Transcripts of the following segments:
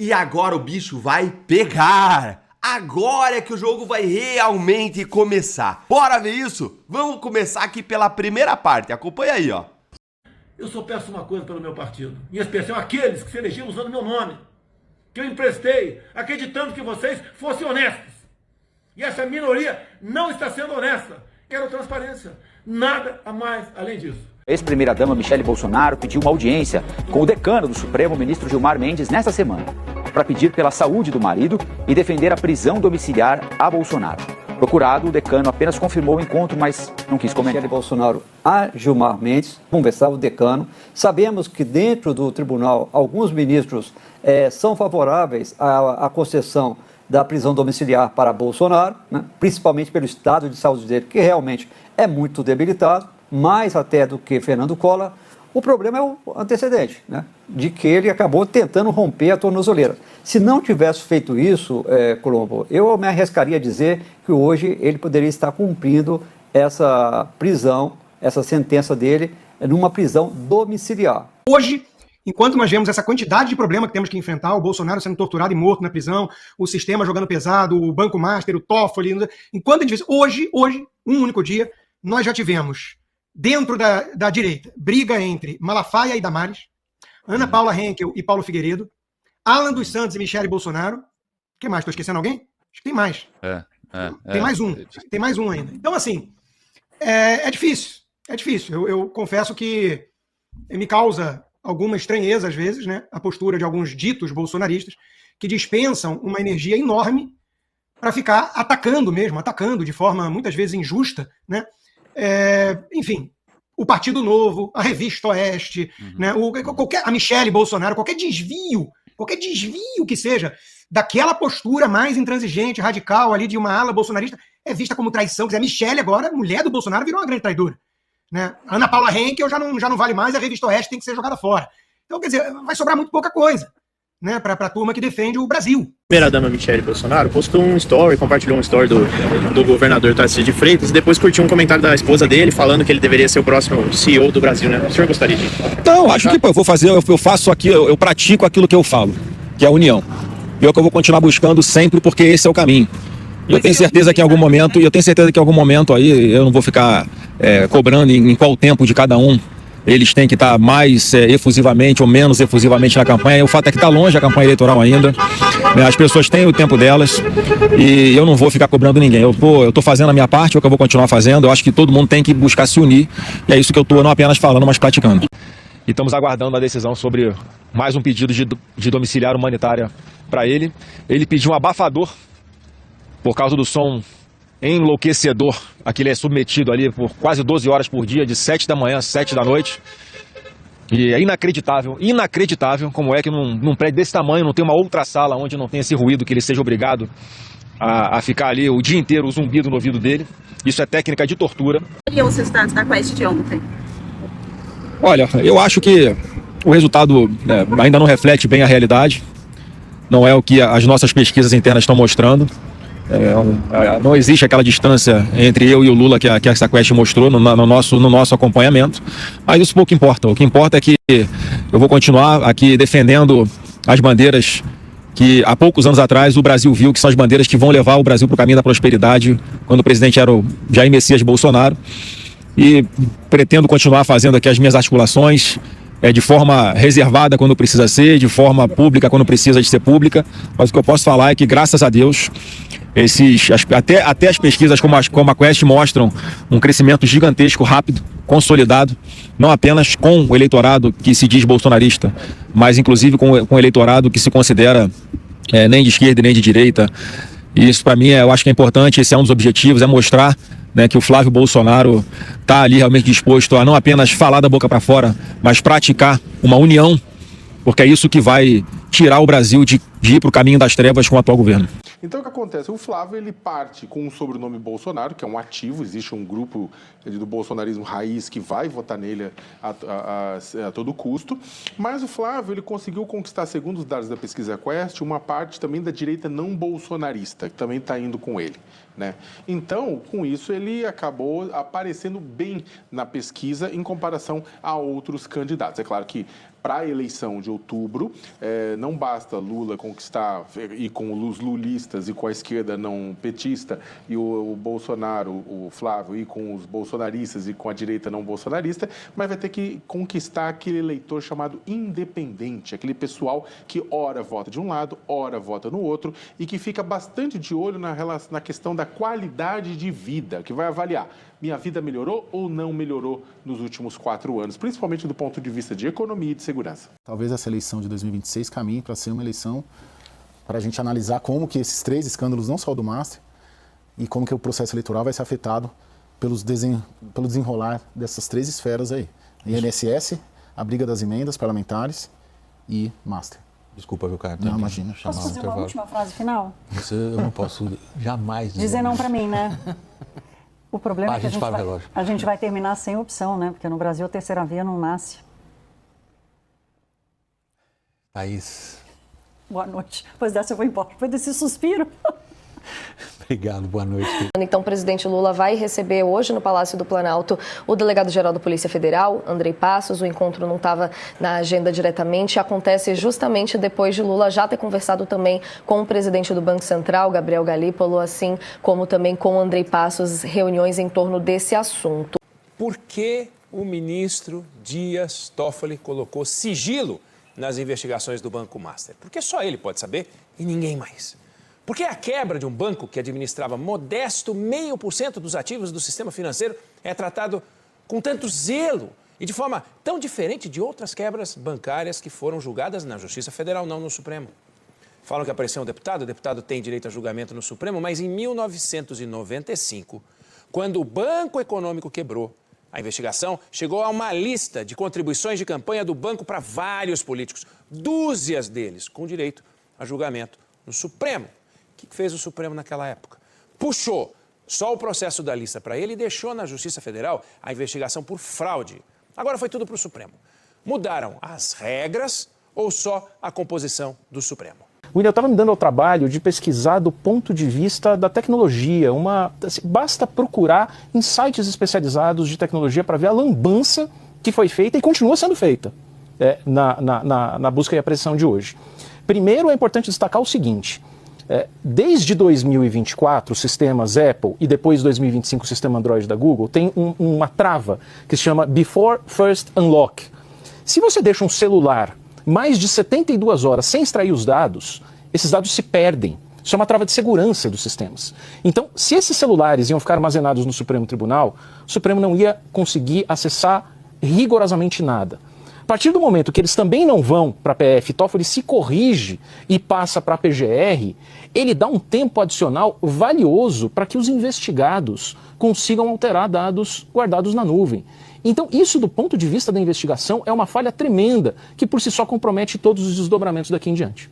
E agora o bicho vai pegar! Agora é que o jogo vai realmente começar. Bora ver isso? Vamos começar aqui pela primeira parte. Acompanha aí, ó. Eu só peço uma coisa pelo meu partido, em especial aqueles que se elegeram usando meu nome, que eu emprestei, acreditando que vocês fossem honestos. E essa minoria não está sendo honesta. Quero transparência. Nada a mais além disso. Ex-primeira-dama Michele Bolsonaro pediu uma audiência com o decano do Supremo, ministro Gilmar Mendes, nesta semana, para pedir pela saúde do marido e defender a prisão domiciliar a Bolsonaro. Procurado, o decano apenas confirmou o encontro, mas não quis comentar. Michele Bolsonaro a Gilmar Mendes, conversava o decano. Sabemos que dentro do tribunal, alguns ministros são favoráveis à concessão da prisão domiciliar para Bolsonaro, né? Principalmente pelo estado de saúde dele, que realmente é muito debilitado, mais até do que Fernando Collor. O problema é o antecedente, né? De que ele acabou tentando romper a tornozeleira. Se não tivesse feito isso, Colombo, eu me arriscaria a dizer que hoje ele poderia estar cumprindo essa prisão, essa sentença dele, numa prisão domiciliar. Hoje, enquanto nós vemos essa quantidade de problema que temos que enfrentar, o Bolsonaro sendo torturado e morto na prisão, o sistema jogando pesado, o Banco Master, o Toffoli, enquanto a gente vê, hoje, um único dia, nós já tivemos dentro da direita, briga entre Malafaia e Damares, Ana Paula Henkel e Paulo Figueiredo, Alan dos Santos e Michele Bolsonaro. Quem mais? Estou esquecendo alguém? Acho que tem mais. Tem mais um. Tem mais um ainda. Então, assim, é difícil. É difícil. Eu confesso que me causa alguma estranheza, às vezes, né, a postura de alguns ditos bolsonaristas que dispensam uma energia enorme para ficar atacando de forma, muitas vezes, injusta, né? Enfim, o Partido Novo, a Revista Oeste, né, a Michele Bolsonaro, qualquer desvio que seja daquela postura mais intransigente, radical ali de uma ala bolsonarista, é vista como traição. Quer dizer, a Michele agora, mulher do Bolsonaro, virou uma grande traidora. Né? A Ana Paula Henkel já não vale mais, a Revista Oeste tem que ser jogada fora. Então, quer dizer, vai sobrar muito pouca coisa, né, para a turma que defende o Brasil. Primeira-dama Michele Bolsonaro postou um story, compartilhou um story do governador Tarcísio de Freitas, e depois curtiu um comentário da esposa dele falando que ele deveria ser o próximo CEO do Brasil, né? O senhor gostaria de... Então, acho que eu faço aqui, eu pratico aquilo que eu falo, que é a união. E é o que eu vou continuar buscando sempre, porque esse é o caminho. E eu tenho certeza que em algum momento, aí eu não vou ficar cobrando em qual tempo de cada um eles têm que estar mais efusivamente ou menos efusivamente na campanha. O fato é que está longe a campanha eleitoral ainda. As pessoas têm o tempo delas e eu não vou ficar cobrando ninguém. Eu estou fazendo a minha parte, é o que eu vou continuar fazendo. Eu acho que todo mundo tem que buscar se unir. E é isso que eu estou não apenas falando, mas praticando. E estamos aguardando a decisão sobre mais um pedido de domiciliar humanitária para ele. Ele pediu um abafador por causa do som enlouquecedor a que ele é submetido ali por quase 12 horas por dia, de 7 da manhã às 7 da noite. E é inacreditável como é que num prédio desse tamanho não tem uma outra sala onde não tem esse ruído que ele seja obrigado a ficar ali o dia inteiro, o zumbido no ouvido dele. Isso é técnica de tortura. E os resultados da Quest de ontem? Olha, eu acho que o resultado ainda não reflete bem a realidade. Não é o que as nossas pesquisas internas estão mostrando. Não existe aquela distância entre eu e o Lula que essa Quest mostrou no nosso acompanhamento, mas isso pouco importa. O que importa é que eu vou continuar aqui defendendo as bandeiras que há poucos anos atrás o Brasil viu que são as bandeiras que vão levar o Brasil para o caminho da prosperidade, quando o presidente era o Jair Messias Bolsonaro, e pretendo continuar fazendo aqui as minhas articulações de forma reservada quando precisa ser, de forma pública quando precisa de ser pública, mas o que eu posso falar é que, graças a Deus, até as pesquisas como a Quest mostram um crescimento gigantesco, rápido, consolidado, não apenas com o eleitorado que se diz bolsonarista, mas inclusive com o eleitorado que se considera nem de esquerda nem de direita. E isso, para mim, eu acho que é importante. Esse é um dos objetivos, é mostrar, né, que o Flávio Bolsonaro está ali realmente disposto a não apenas falar da boca para fora, mas praticar uma união, porque é isso que vai tirar o Brasil de ir para o caminho das trevas com o atual governo. Então o que acontece? O Flávio ele parte com o sobrenome Bolsonaro, que é um ativo, existe um grupo do bolsonarismo raiz que vai votar nele a todo custo, mas o Flávio ele conseguiu conquistar, segundo os dados da pesquisa Quest, uma parte também da direita não bolsonarista, que também está indo com ele. Né? Então, com isso, ele acabou aparecendo bem na pesquisa em comparação a outros candidatos. É claro que para a eleição de outubro. Não basta Lula conquistar e com os lulistas e com a esquerda não petista e o Bolsonaro, o Flávio, e com os bolsonaristas e com a direita não bolsonarista, mas vai ter que conquistar aquele eleitor chamado independente, aquele pessoal que ora vota de um lado, ora vota no outro e que fica bastante de olho na questão da qualidade de vida, que vai avaliar: minha vida melhorou ou não melhorou nos últimos 4 anos, principalmente do ponto de vista de economia e de segurança. Talvez essa eleição de 2026 caminhe para ser uma eleição para a gente analisar como que esses 3 escândalos, não só do Master, e como que o processo eleitoral vai ser afetado pelo desenrolar dessas 3 esferas aí. INSS, a briga das emendas parlamentares e Master. Desculpa, viu, Caio? Não, imagina. Posso fazer uma última frase final? Eu não posso jamais dizer não para mim, né? O problema é que a gente vai terminar sem opção, né? Porque no Brasil a terceira via não nasce. Thaís. Boa noite. Depois dessa eu vou embora. Depois desse suspiro. Obrigado, boa noite. Então, o presidente Lula vai receber hoje no Palácio do Planalto o delegado-geral da Polícia Federal, Andrei Passos. O encontro não estava na agenda diretamente. Acontece justamente depois de Lula já ter conversado também com o presidente do Banco Central, Gabriel Galípolo, assim como também com o Andrei Passos, reuniões em torno desse assunto. Por que o ministro Dias Toffoli colocou sigilo nas investigações do Banco Master? Porque só ele pode saber e ninguém mais. Porque a quebra de um banco que administrava modesto 0,5% dos ativos do sistema financeiro é tratado com tanto zelo e de forma tão diferente de outras quebras bancárias que foram julgadas na Justiça Federal, não no Supremo. Falam que apareceu um deputado, o deputado tem direito a julgamento no Supremo, mas em 1995, quando o Banco Econômico quebrou, a investigação chegou a uma lista de contribuições de campanha do banco para vários políticos, dúzias deles com direito a julgamento no Supremo. O que fez o Supremo naquela época? Puxou só o processo da lista para ele e deixou na Justiça Federal a investigação por fraude. Agora foi tudo para o Supremo. Mudaram as regras ou só a composição do Supremo? O William estava me dando ao trabalho de pesquisar do ponto de vista da tecnologia. Basta procurar em sites especializados de tecnologia para ver a lambança que foi feita e continua sendo feita na busca e apreensão de hoje. Primeiro, é importante destacar o seguinte. Desde 2024, os sistemas Apple e depois de 2025 o sistema Android da Google tem uma trava que se chama Before First Unlock. Se você deixa um celular mais de 72 horas sem extrair os dados, esses dados se perdem. Isso é uma trava de segurança dos sistemas. Então, se esses celulares iam ficar armazenados no Supremo Tribunal, o Supremo não ia conseguir acessar rigorosamente nada. A partir do momento que eles também não vão para a PF, Toffoli se corrige e passa para a PGR, ele dá um tempo adicional valioso para que os investigados consigam alterar dados guardados na nuvem. Então, isso do ponto de vista da investigação é uma falha tremenda que por si só compromete todos os desdobramentos daqui em diante.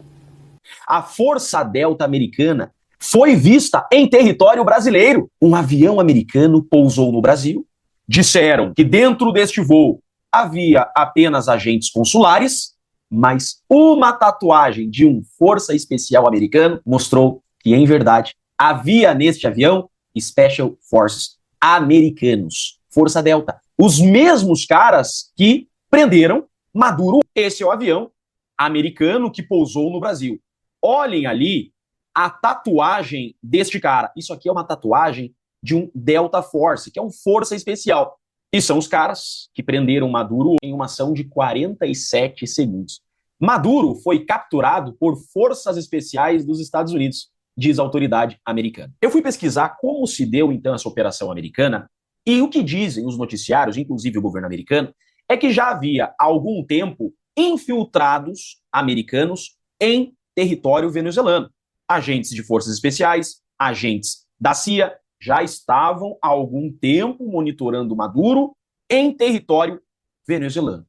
A Força Delta americana foi vista em território brasileiro. Um avião americano pousou no Brasil. Disseram que dentro deste voo havia apenas agentes consulares, mas uma tatuagem de um Força Especial americano mostrou que, em verdade, havia neste avião Special Forces americanos, Força Delta. Os mesmos caras que prenderam Maduro. Esse é o avião americano que pousou no Brasil. Olhem ali a tatuagem deste cara. Isso aqui é uma tatuagem de um Delta Force, que é um Força Especial. E são os caras que prenderam Maduro em uma ação de 47 segundos. Maduro foi capturado por forças especiais dos Estados Unidos, diz a autoridade americana. Eu fui pesquisar como se deu, então, essa operação americana, e o que dizem os noticiários, inclusive o governo americano, é que já havia há algum tempo infiltrados americanos em território venezuelano. Agentes de forças especiais, agentes da CIA, já estavam há algum tempo monitorando Maduro em território venezuelano.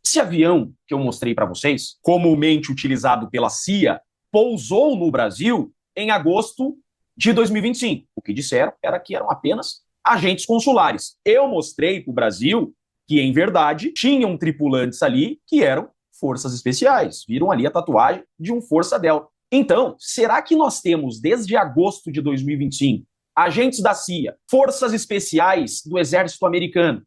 Esse avião que eu mostrei para vocês, comumente utilizado pela CIA, pousou no Brasil em agosto de 2025. O que disseram era que eram apenas agentes consulares. Eu mostrei para o Brasil que, em verdade, tinham tripulantes ali que eram forças especiais. Viram ali a tatuagem de um Força Delta. Então, será que nós temos, desde agosto de 2025, agentes da CIA, forças especiais do exército americano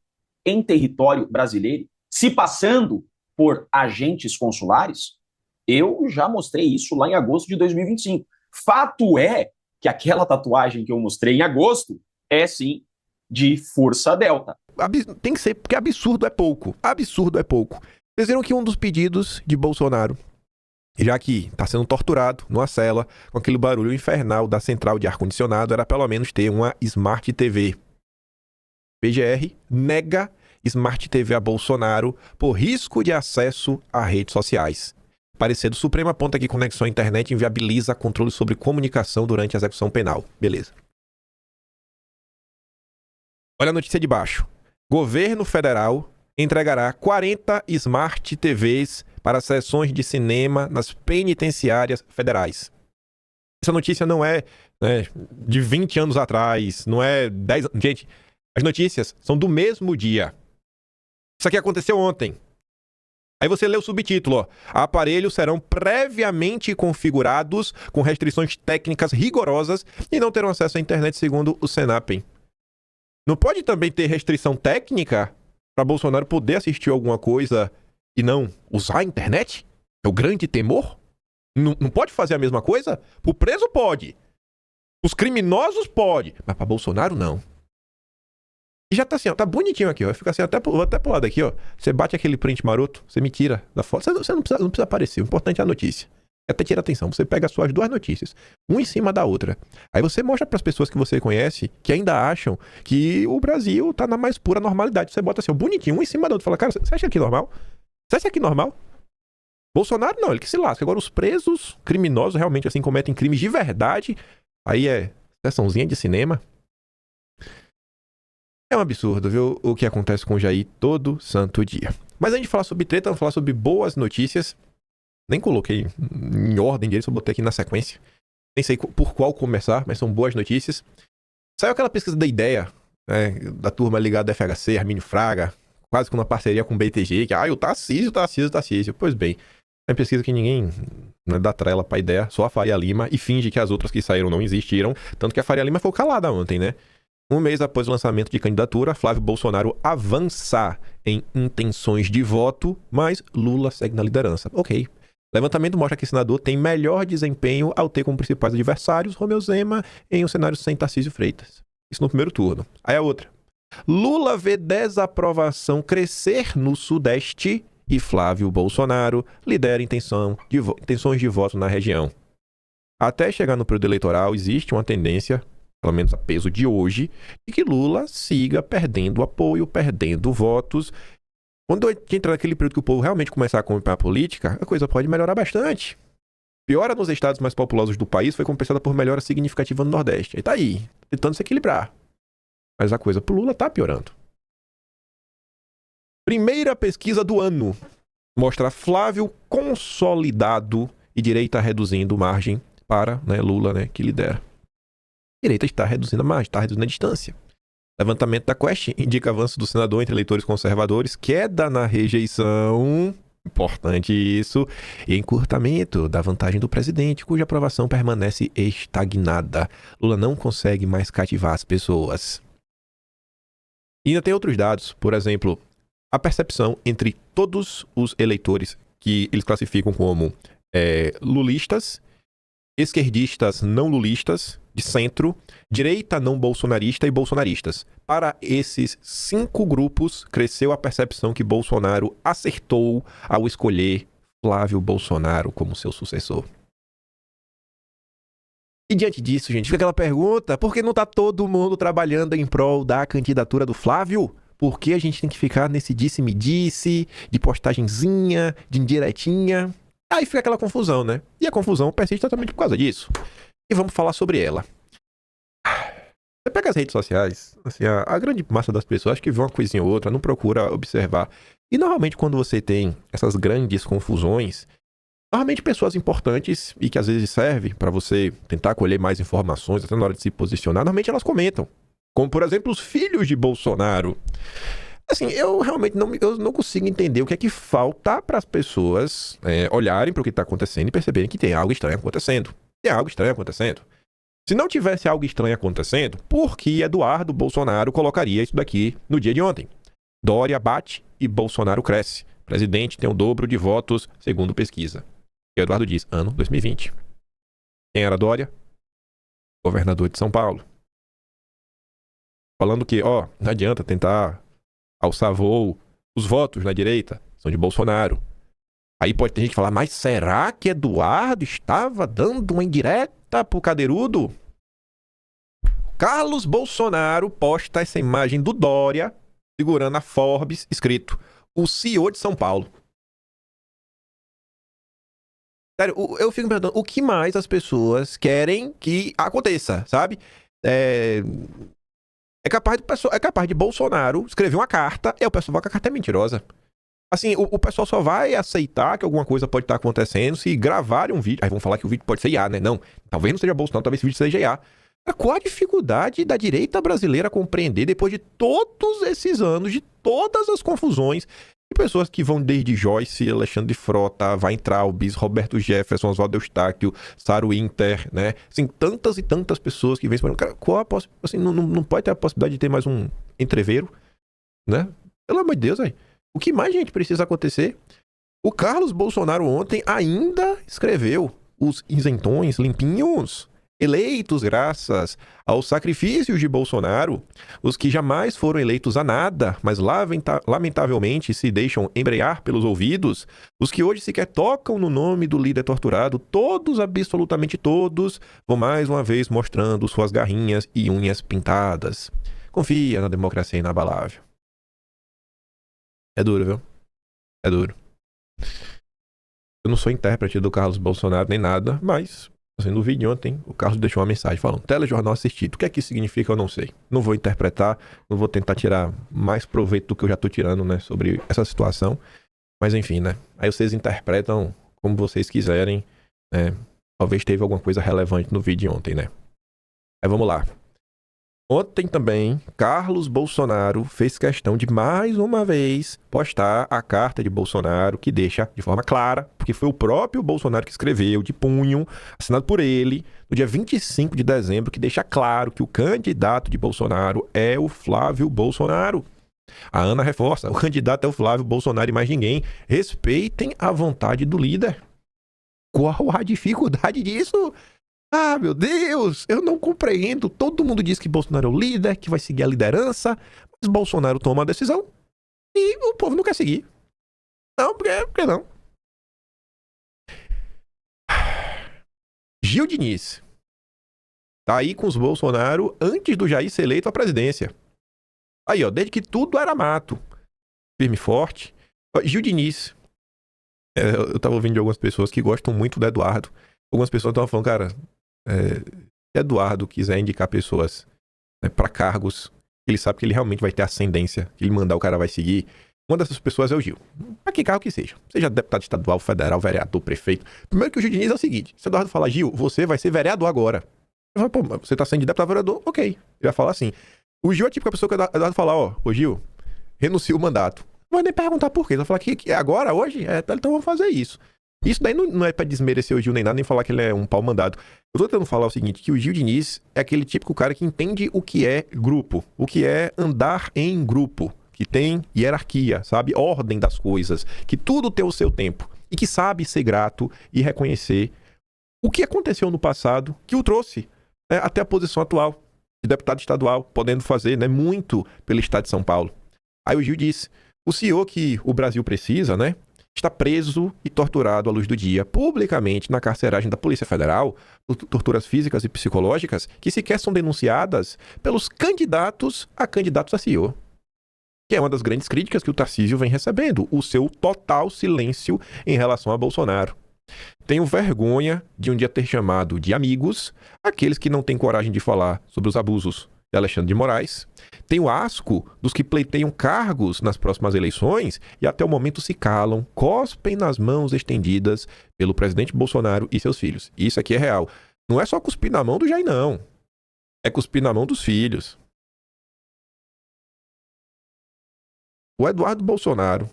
em território brasileiro, se passando por agentes consulares, eu já mostrei isso lá em agosto de 2025. Fato é que aquela tatuagem que eu mostrei em agosto é, sim, de Força Delta. Tem que ser, porque absurdo é pouco. Absurdo é pouco. Vocês viram que um dos pedidos de Bolsonaro, já que está sendo torturado numa cela com aquele barulho infernal da central de ar-condicionado, era pelo menos ter uma Smart TV. PGR nega Smart TV a Bolsonaro por risco de acesso a redes sociais. Parecer do Supremo aponta que conexão à internet inviabiliza controle sobre comunicação durante a execução penal. Beleza. Olha a notícia de baixo. Governo federal entregará 40 Smart TVs para sessões de cinema nas penitenciárias federais. Essa notícia não é, de 20 anos atrás, não é 10 anos. Gente, as notícias são do mesmo dia. Isso aqui aconteceu ontem. Aí você lê o subtítulo, ó. Aparelhos serão previamente configurados com restrições técnicas rigorosas e não terão acesso à internet, segundo o Senapem. Não pode também ter restrição técnica para Bolsonaro poder assistir alguma coisa e não usar a internet? É o grande temor? Não pode fazer a mesma coisa? O preso pode. Os criminosos pode. Mas para Bolsonaro, não. E já tá assim, ó, tá bonitinho aqui, ó. Fica assim, até pro lado aqui, ó. Você bate aquele print maroto, você me tira da foto. Você não precisa aparecer. O importante é a notícia. Até tira atenção. Você pega as suas duas notícias, uma em cima da outra. Aí você mostra pras pessoas que você conhece, que ainda acham que o Brasil tá na mais pura normalidade. Você bota assim, ó, bonitinho, um em cima da outra. Fala, cara, você acha aqui normal? Você acha aqui normal? Bolsonaro não, ele que se lasca. Agora os presos criminosos realmente assim cometem crimes de verdade. Aí é sessãozinha de cinema. É um absurdo, viu, o que acontece com o Jair todo santo dia. Mas antes de falar sobre treta, vamos falar sobre boas notícias. Nem coloquei em ordem direito, só botei aqui na sequência. Nem sei por qual começar, mas são boas notícias. Saiu aquela pesquisa da IDEA, da turma ligada ao FHC, Armínio Fraga, quase com uma parceria com o BTG, que, o Tarcísio. Pois bem, é uma pesquisa que ninguém dá trela pra IDEA, só a Faria Lima, e finge que as outras que saíram não existiram, tanto que a Faria Lima foi calada ontem, né? Um mês após o lançamento de candidatura, Flávio Bolsonaro avança em intenções de voto, mas Lula segue na liderança. Ok. Levantamento mostra que o senador tem melhor desempenho ao ter como principais adversários Romeu Zema em um cenário sem Tarcísio Freitas. Isso no primeiro turno. Aí a outra. Lula vê desaprovação crescer no Sudeste e Flávio Bolsonaro lidera intenções de voto na região. Até chegar no período eleitoral, existe uma tendência, pelo menos a peso de hoje, de que Lula siga perdendo apoio, perdendo votos. Quando a gente entrar naquele período que o povo realmente começar a acompanhar a política, a coisa pode melhorar bastante. Piora nos estados mais populosos do país foi compensada por melhora significativa no Nordeste. E tá aí, tentando se equilibrar. Mas a coisa pro Lula tá piorando. Primeira pesquisa do ano mostra Flávio consolidado e direita reduzindo margem para Lula, que lidera. Direita está reduzindo a margem, está reduzindo a distância. Levantamento da Quest indica avanço do senador entre eleitores conservadores, queda na rejeição, importante isso, e encurtamento da vantagem do presidente, cuja aprovação permanece estagnada. Lula não consegue mais cativar as pessoas. E ainda tem outros dados, por exemplo, a percepção entre todos os eleitores que eles classificam como lulistas, esquerdistas não lulistas, de centro, direita não bolsonarista e bolsonaristas. Para esses 5 grupos, cresceu a percepção que Bolsonaro acertou ao escolher Flávio Bolsonaro como seu sucessor. E diante disso, gente, fica aquela pergunta, por que não está todo mundo trabalhando em prol da candidatura do Flávio? Por que a gente tem que ficar nesse disse-me-disse, de postagenzinha, de indiretinha? Aí fica aquela confusão, né? E a confusão persiste totalmente por causa disso. E vamos falar sobre ela. Você pega as redes sociais, assim, a grande massa das pessoas acho que vê uma coisinha ou outra, não procura observar. E normalmente quando você tem essas grandes confusões, normalmente pessoas importantes e que às vezes servem para você tentar colher mais informações, até na hora de se posicionar, normalmente elas comentam. Como, por exemplo, os filhos de Bolsonaro. Assim, eu realmente não consigo entender o que é que falta para as pessoas olharem para o que está acontecendo e perceberem que tem algo estranho acontecendo. Tem algo estranho acontecendo. Se não tivesse algo estranho acontecendo, por que Eduardo Bolsonaro colocaria isso daqui no dia de ontem? Dória bate e Bolsonaro cresce. Presidente tem o dobro de votos, segundo pesquisa. E Eduardo diz, ano 2020. Quem era Dória? Governador de São Paulo. Falando que, não adianta tentar alçar voo. Os votos na direita são de Bolsonaro. Aí pode ter gente que falar, mas será que Eduardo estava dando uma indireta pro Cadeirudo? Carlos Bolsonaro posta essa imagem do Dória segurando a Forbes, escrito, o CEO de São Paulo. Sério, eu fico me perguntando, o que mais as pessoas querem que aconteça, sabe? É capaz de Bolsonaro escrever uma carta e o pessoal vai que a carta é mentirosa. Assim, o pessoal só vai aceitar que alguma coisa pode estar acontecendo se gravarem um vídeo. Aí vão falar que o vídeo pode ser IA, né? Não, talvez não seja Bolsonaro, talvez esse vídeo seja IA. Qual a dificuldade da direita brasileira compreender, depois de todos esses anos, de todas as confusões, de pessoas que vão desde Joyce, Alexandre de Frota, vai entrar o Bis, Roberto Jefferson, Oswaldo Eustáquio, Saro Inter, né? Assim, tantas e tantas pessoas que vêm esperando. Cara, assim, não pode ter a possibilidade de ter mais um entreveiro, né? Pelo amor de Deus, aí. O que mais, gente, precisa acontecer? O Carlos Bolsonaro ontem ainda escreveu os isentões limpinhos, eleitos graças aos sacrifícios de Bolsonaro, os que jamais foram eleitos a nada, mas lamentavelmente se deixam embrear pelos ouvidos, os que hoje sequer tocam no nome do líder torturado, todos, absolutamente todos, vão mais uma vez mostrando suas garrinhas e unhas pintadas. Confia na democracia inabalável. É duro, viu? É duro. Eu não sou intérprete do Carlos Bolsonaro nem nada, mas assim, no vídeo ontem o Carlos deixou uma mensagem falando telejornal assistido. O que é que isso significa eu não sei. Não vou interpretar, não vou tentar tirar mais proveito do que eu já tô tirando, né, sobre essa situação. Mas enfim, né? Aí vocês interpretam como vocês quiserem, né? Talvez teve alguma coisa relevante no vídeo ontem, né? Aí vamos lá. Ontem também, Carlos Bolsonaro fez questão de, mais uma vez, postar a carta de Bolsonaro, que deixa de forma clara, porque foi o próprio Bolsonaro que escreveu, de punho, assinado por ele, no dia 25 de dezembro, que deixa claro que o candidato de Bolsonaro é o Flávio Bolsonaro. A Ana reforça, o candidato é o Flávio Bolsonaro e mais ninguém. Respeitem a vontade do líder. Qual a dificuldade disso? Ah, meu Deus, eu não compreendo. Todo mundo diz que Bolsonaro é o líder, que vai seguir a liderança, mas Bolsonaro toma a decisão e o povo não quer seguir. Não, por que não? Gil Diniz tá aí com os Bolsonaro antes do Jair ser eleito à presidência. Aí, ó, desde que tudo era mato. Firme e forte. Gil Diniz. Eu tava ouvindo de algumas pessoas que gostam muito do Eduardo. Algumas pessoas estavam falando, cara, se Eduardo quiser indicar pessoas, né, para cargos, ele sabe que ele realmente vai ter ascendência, que ele mandar o cara vai seguir. Uma dessas pessoas é o Gil. Pra que cargo que seja. Seja deputado estadual, federal, vereador, prefeito. Primeiro que o Gil Diniz é o seguinte, se o Eduardo falar, Gil, você vai ser vereador agora. Eu falo, pô, você tá sendo de deputado vereador? Ok. Ele vai falar assim. O Gil é tipo a pessoa que o Eduardo falar, ó, ô Gil, renuncia o mandato. Não vai nem perguntar por quê. Ele vai falar que agora, hoje, então vamos fazer isso. Isso daí não é pra desmerecer o Gil nem nada, nem falar que ele é um pau mandado. Eu tô tentando falar o seguinte, que o Gil Diniz é aquele típico cara que entende o que é grupo, o que é andar em grupo, que tem hierarquia, sabe? Ordem das coisas, que tudo tem o seu tempo e que sabe ser grato e reconhecer o que aconteceu no passado que o trouxe, né, até a posição atual de deputado estadual, podendo fazer, né, muito pelo estado de São Paulo. Aí o Gil disse, o CEO que o Brasil precisa, né, está preso e torturado à luz do dia, publicamente na carceragem da Polícia Federal, por torturas físicas e psicológicas que sequer são denunciadas pelos candidatos a CEO. Que é uma das grandes críticas que o Tarcísio vem recebendo, o seu total silêncio em relação a Bolsonaro. Tenho vergonha de um dia ter chamado de amigos aqueles que não têm coragem de falar sobre os abusos de Alexandre de Moraes. Tenho asco dos que pleiteiam cargos nas próximas eleições e até o momento se calam, cospem nas mãos estendidas pelo presidente Bolsonaro e seus filhos. Isso aqui é real. Não é só cuspir na mão do Jair, não. É cuspir na mão dos filhos. O Eduardo Bolsonaro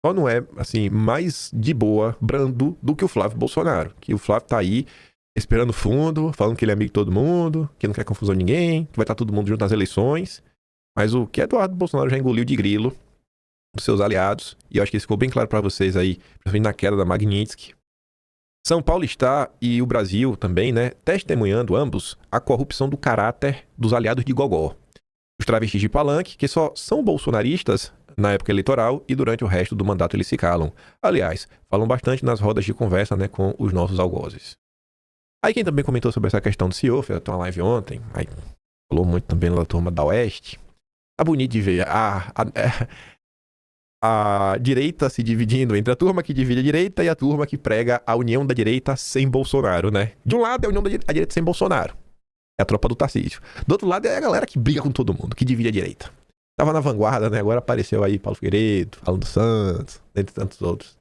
só não é, assim, mais de boa, brando, do que o Flávio Bolsonaro. Que o Flávio tá aí esperando fundo, falando que ele é amigo de todo mundo, que não quer confusão de ninguém, que vai estar todo mundo junto nas eleições. Mas o que Eduardo Bolsonaro já engoliu de grilo dos seus aliados, e eu acho que isso ficou bem claro para vocês aí, principalmente na queda da Magnitsky. São Paulo está, e o Brasil também, né, testemunhando ambos a corrupção do caráter dos aliados de Gogó. Os travestis de palanque, que só são bolsonaristas na época eleitoral e durante o resto do mandato eles se calam. Aliás, falam bastante nas rodas de conversa, né, com os nossos algozes. Aí quem também comentou sobre essa questão do CEO, fez uma live ontem, aí falou muito também da turma da Oeste. Tá bonito de ver a direita se dividindo entre a turma que divide a direita e a turma que prega a união da direita sem Bolsonaro, né? De um lado é a união da direita sem Bolsonaro. É a tropa do Tarcísio. Do outro lado é a galera que briga com todo mundo, que divide a direita. Tava na vanguarda, né? Agora apareceu aí Paulo Figueiredo, Alan dos Santos, dentre tantos outros.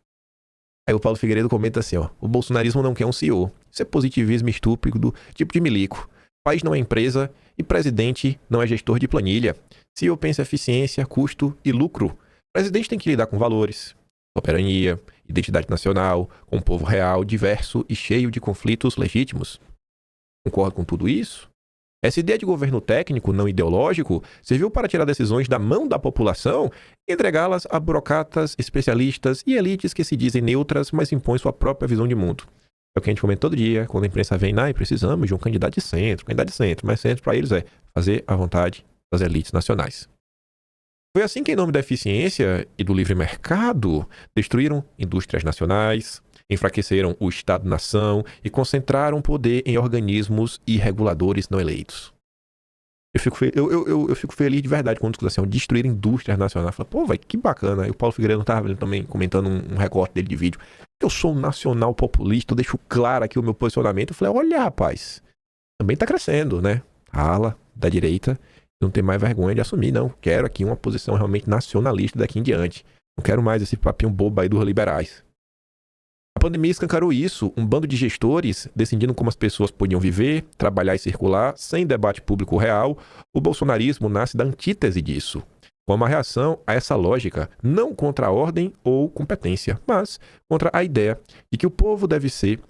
Aí o Paulo Figueiredo comenta assim, ó. O bolsonarismo não quer um CEO. Isso é positivismo estúpido, tipo de milico. O país não é empresa e presidente não é gestor de planilha. CEO pensa eficiência, custo e lucro. O presidente tem que lidar com valores, soberania, identidade nacional, com um povo real, diverso e cheio de conflitos legítimos. Concordo com tudo isso? Essa ideia de governo técnico, não ideológico, serviu para tirar decisões da mão da população e entregá-las a burocratas, especialistas e elites que se dizem neutras, mas impõem sua própria visão de mundo. É o que a gente comenta todo dia, quando a imprensa vem, precisamos de um candidato de centro, mas centro para eles é fazer a vontade das elites nacionais. Foi assim que, em nome da eficiência e do livre mercado, destruíram indústrias nacionais, enfraqueceram o Estado-nação e concentraram poder em organismos e reguladores não eleitos. Eu fico feliz de verdade quando discutem assim, destruir indústrias nacionais. Falo, pô, velho, que bacana. E o Paulo Figueiredo estava também comentando um recorte dele de vídeo. Eu sou um nacional populista, eu deixo claro aqui o meu posicionamento. Eu falei, olha, rapaz, também tá crescendo, né? A ala da direita não tem mais vergonha de assumir, não. Quero aqui uma posição realmente nacionalista daqui em diante. Não quero mais esse papinho bobo aí dos liberais. A pandemia escancarou isso, um bando de gestores decidindo como as pessoas podiam viver, trabalhar e circular, sem debate público real. O bolsonarismo nasce da antítese disso, como uma reação a essa lógica, não contra a ordem ou competência, mas contra a ideia de que o povo deve ser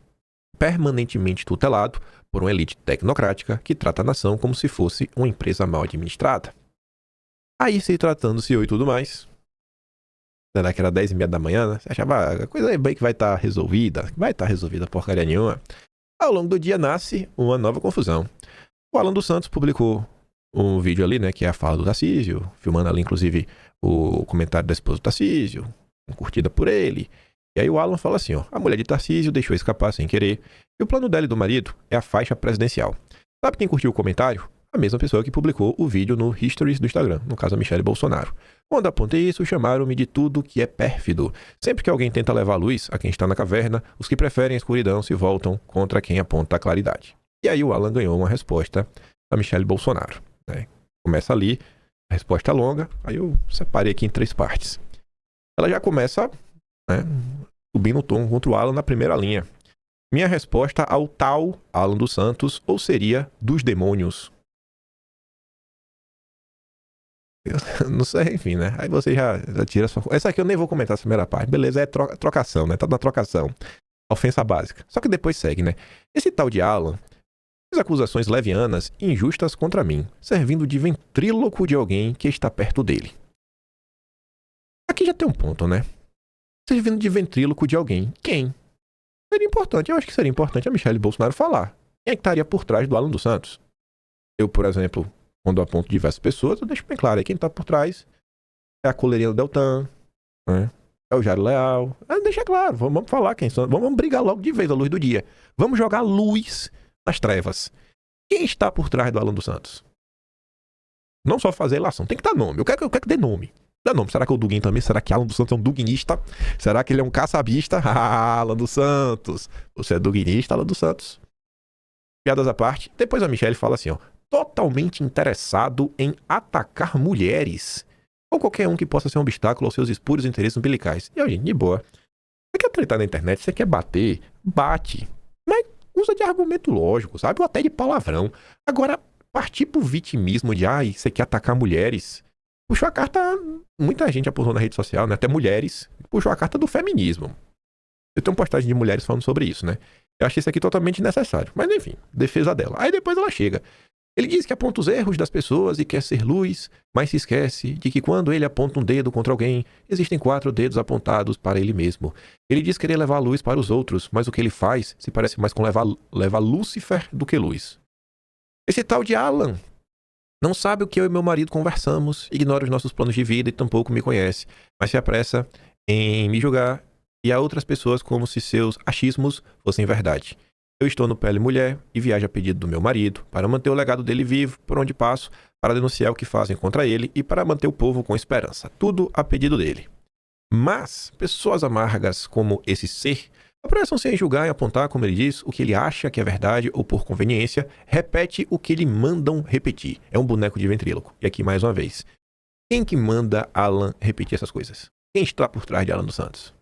permanentemente tutelado por uma elite tecnocrática que trata a nação como se fosse uma empresa mal administrada. Aí, se tratando CEO e tudo mais, será que era 10h30 da manhã, né? Você achava a coisa bem que vai estar resolvida, porcaria nenhuma. Ao longo do dia nasce uma nova confusão. O Alan dos Santos publicou um vídeo ali, né, que é a fala do Tarcísio, filmando ali inclusive o comentário da esposa do Tarcísio, curtida por ele. E aí o Alan fala assim, ó, a mulher de Tarcísio deixou escapar sem querer, e o plano dela e do marido é a faixa presidencial. Sabe quem curtiu o comentário? A mesma pessoa que publicou o vídeo no Histories do Instagram, no caso a Michelle Bolsonaro. Quando apontei isso, chamaram-me de tudo que é pérfido. Sempre que alguém tenta levar luz a quem está na caverna, os que preferem a escuridão se voltam contra quem aponta a claridade. E aí o Alan ganhou uma resposta da Michelle Bolsonaro. Né? Começa ali, a resposta é longa, aí eu separei aqui em 3 partes. Ela já começa, né, subindo o tom contra o Alan na primeira linha. Minha resposta ao tal Alan dos Santos, ou seria dos demônios. Não sei, enfim, né? Aí você já tira a sua... Essa aqui eu nem vou comentar essa primeira parte. Beleza, é trocação, né? Tá na trocação. Ofensa básica. Só que depois segue, né? Esse tal de Alan fez acusações levianas e injustas contra mim, servindo de ventríloco de alguém que está perto dele. Aqui já tem um ponto, né? Servindo de ventríloco de alguém. Quem? Seria importante, eu acho que seria importante a Michelle Bolsonaro falar. Quem é que estaria por trás do Alan dos Santos? Eu, por exemplo... Quando eu aponto diversas pessoas, eu deixo bem claro aí quem está por trás é a coleirinha do Deltan, né? É o Jairo Leal. Deixa claro, vamos falar quem são. Vamos brigar logo de vez à luz do dia. Vamos jogar luz nas trevas. Quem está por trás do Alan dos Santos? Não só fazer ilação, tem que dar nome. Eu quero que dê nome. Dá nome. Será que é o Dugin também? Será que Alan dos Santos é um duguinista? Será que ele é um caçabista? Alan dos Santos. Você é duguinista, Alan dos Santos. Piadas à parte. Depois a Michelle fala assim, ó. Totalmente interessado em atacar mulheres ou qualquer um que possa ser um obstáculo aos seus espúrios interesses umbilicais. E, ó, gente, de boa. Você quer tretar na internet, você quer bater, bate. Mas usa de argumento lógico, sabe? Ou até de palavrão. Agora, partir pro vitimismo de, você quer atacar mulheres. Puxou a carta, muita gente apontou na rede social, né? Até mulheres, puxou a carta do feminismo. Eu tenho postagem de mulheres falando sobre isso, né? Eu achei isso aqui totalmente necessário. Mas, enfim, defesa dela. Aí depois ela chega. Ele diz que aponta os erros das pessoas e quer ser luz, mas se esquece de que quando ele aponta um dedo contra alguém, existem 4 dedos apontados para ele mesmo. Ele diz querer levar a luz para os outros, mas o que ele faz se parece mais com levar Lúcifer do que luz. Esse tal de Alan não sabe o que eu e meu marido conversamos, ignora os nossos planos de vida e tampouco me conhece, mas se apressa em me julgar e a outras pessoas como se seus achismos fossem verdade. Eu estou no Pele Mulher e viajo a pedido do meu marido para manter o legado dele vivo por onde passo, para denunciar o que fazem contra ele e para manter o povo com esperança. Tudo a pedido dele. Mas pessoas amargas como esse ser apressam-se em julgar e apontar, como ele diz, o que ele acha que é verdade ou, por conveniência, repete o que lhe mandam repetir. É um boneco de ventríloco. E aqui, mais uma vez, quem que manda Alan repetir essas coisas? Quem está por trás de Alan dos Santos?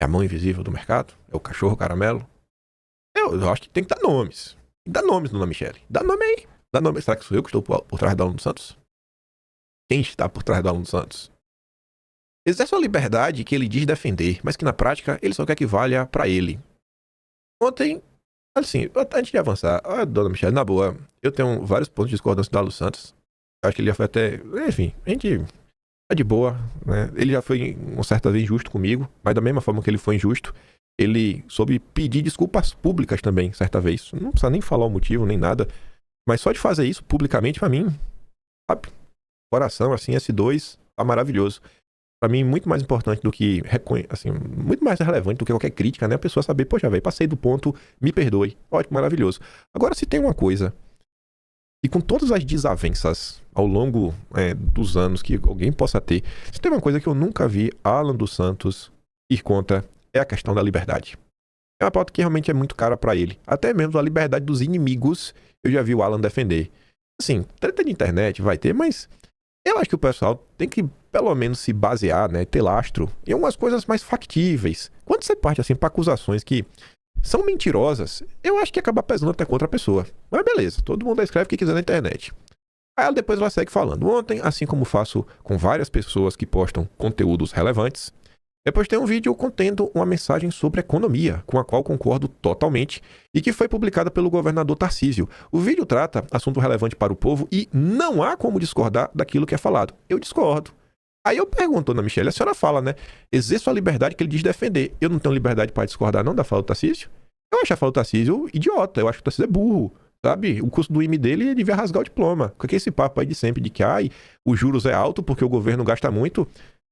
É a mão invisível do mercado? É o cachorro caramelo? Eu acho que tem que dar nomes. Dá nomes, dona Michele. Dá nome aí. Dá nome. Será que sou eu que estou por trás do Alan dos Santos? Quem está por trás do Alan dos Santos? Exerce uma liberdade que ele diz defender, mas que na prática ele só quer que valha pra ele. Ontem, assim, antes de avançar, dona Michele, na boa, eu tenho vários pontos de discordância do Alan dos Santos. Acho que ele já foi até... Enfim, a gente tá de boa, né? Ele já foi uma certa vez injusto comigo, mas da mesma forma que ele foi injusto, ele soube pedir desculpas públicas também, certa vez. Não precisa nem falar o motivo, nem nada. Mas só de fazer isso publicamente, pra mim, sabe? Coração, assim, S2, tá maravilhoso. Pra mim, muito mais importante do que... assim, muito mais relevante do que qualquer crítica, né? A pessoa saber, poxa, velho, passei do ponto, me perdoe. Ótimo, maravilhoso. Agora, se tem uma coisa... E com todas as desavenças ao longo dos anos que alguém possa ter, se tem uma coisa que eu nunca vi Alan dos Santos ir contra, é a questão da liberdade. É uma pauta que realmente é muito cara pra ele. Até mesmo a liberdade dos inimigos, eu já vi o Alan defender. Assim, treta de internet vai ter, mas eu acho que o pessoal tem que, pelo menos, se basear, né, ter lastro em algumas coisas mais factíveis. Quando você parte, assim, pra acusações que são mentirosas, eu acho que acaba pesando até contra a pessoa. Mas beleza, todo mundo escreve o que quiser na internet. Aí ela depois ela segue falando. Ontem, assim como faço com várias pessoas que postam conteúdos relevantes, depois tem um vídeo contendo uma mensagem sobre economia, com a qual concordo totalmente, e que foi publicada pelo governador Tarcísio. O vídeo trata assunto relevante para o povo e não há como discordar daquilo que é falado. Eu discordo. Aí eu pergunto, dona Michele, a senhora fala, né? Exerço a liberdade que ele diz defender. Eu não tenho liberdade para discordar, não, da fala do Tarcísio? Eu acho a fala do Tarcísio idiota. Eu acho que o Tarcísio é burro, sabe? O custo do IME dele devia rasgar o diploma. Com esse papo aí de sempre de que, os juros é alto porque o governo gasta muito.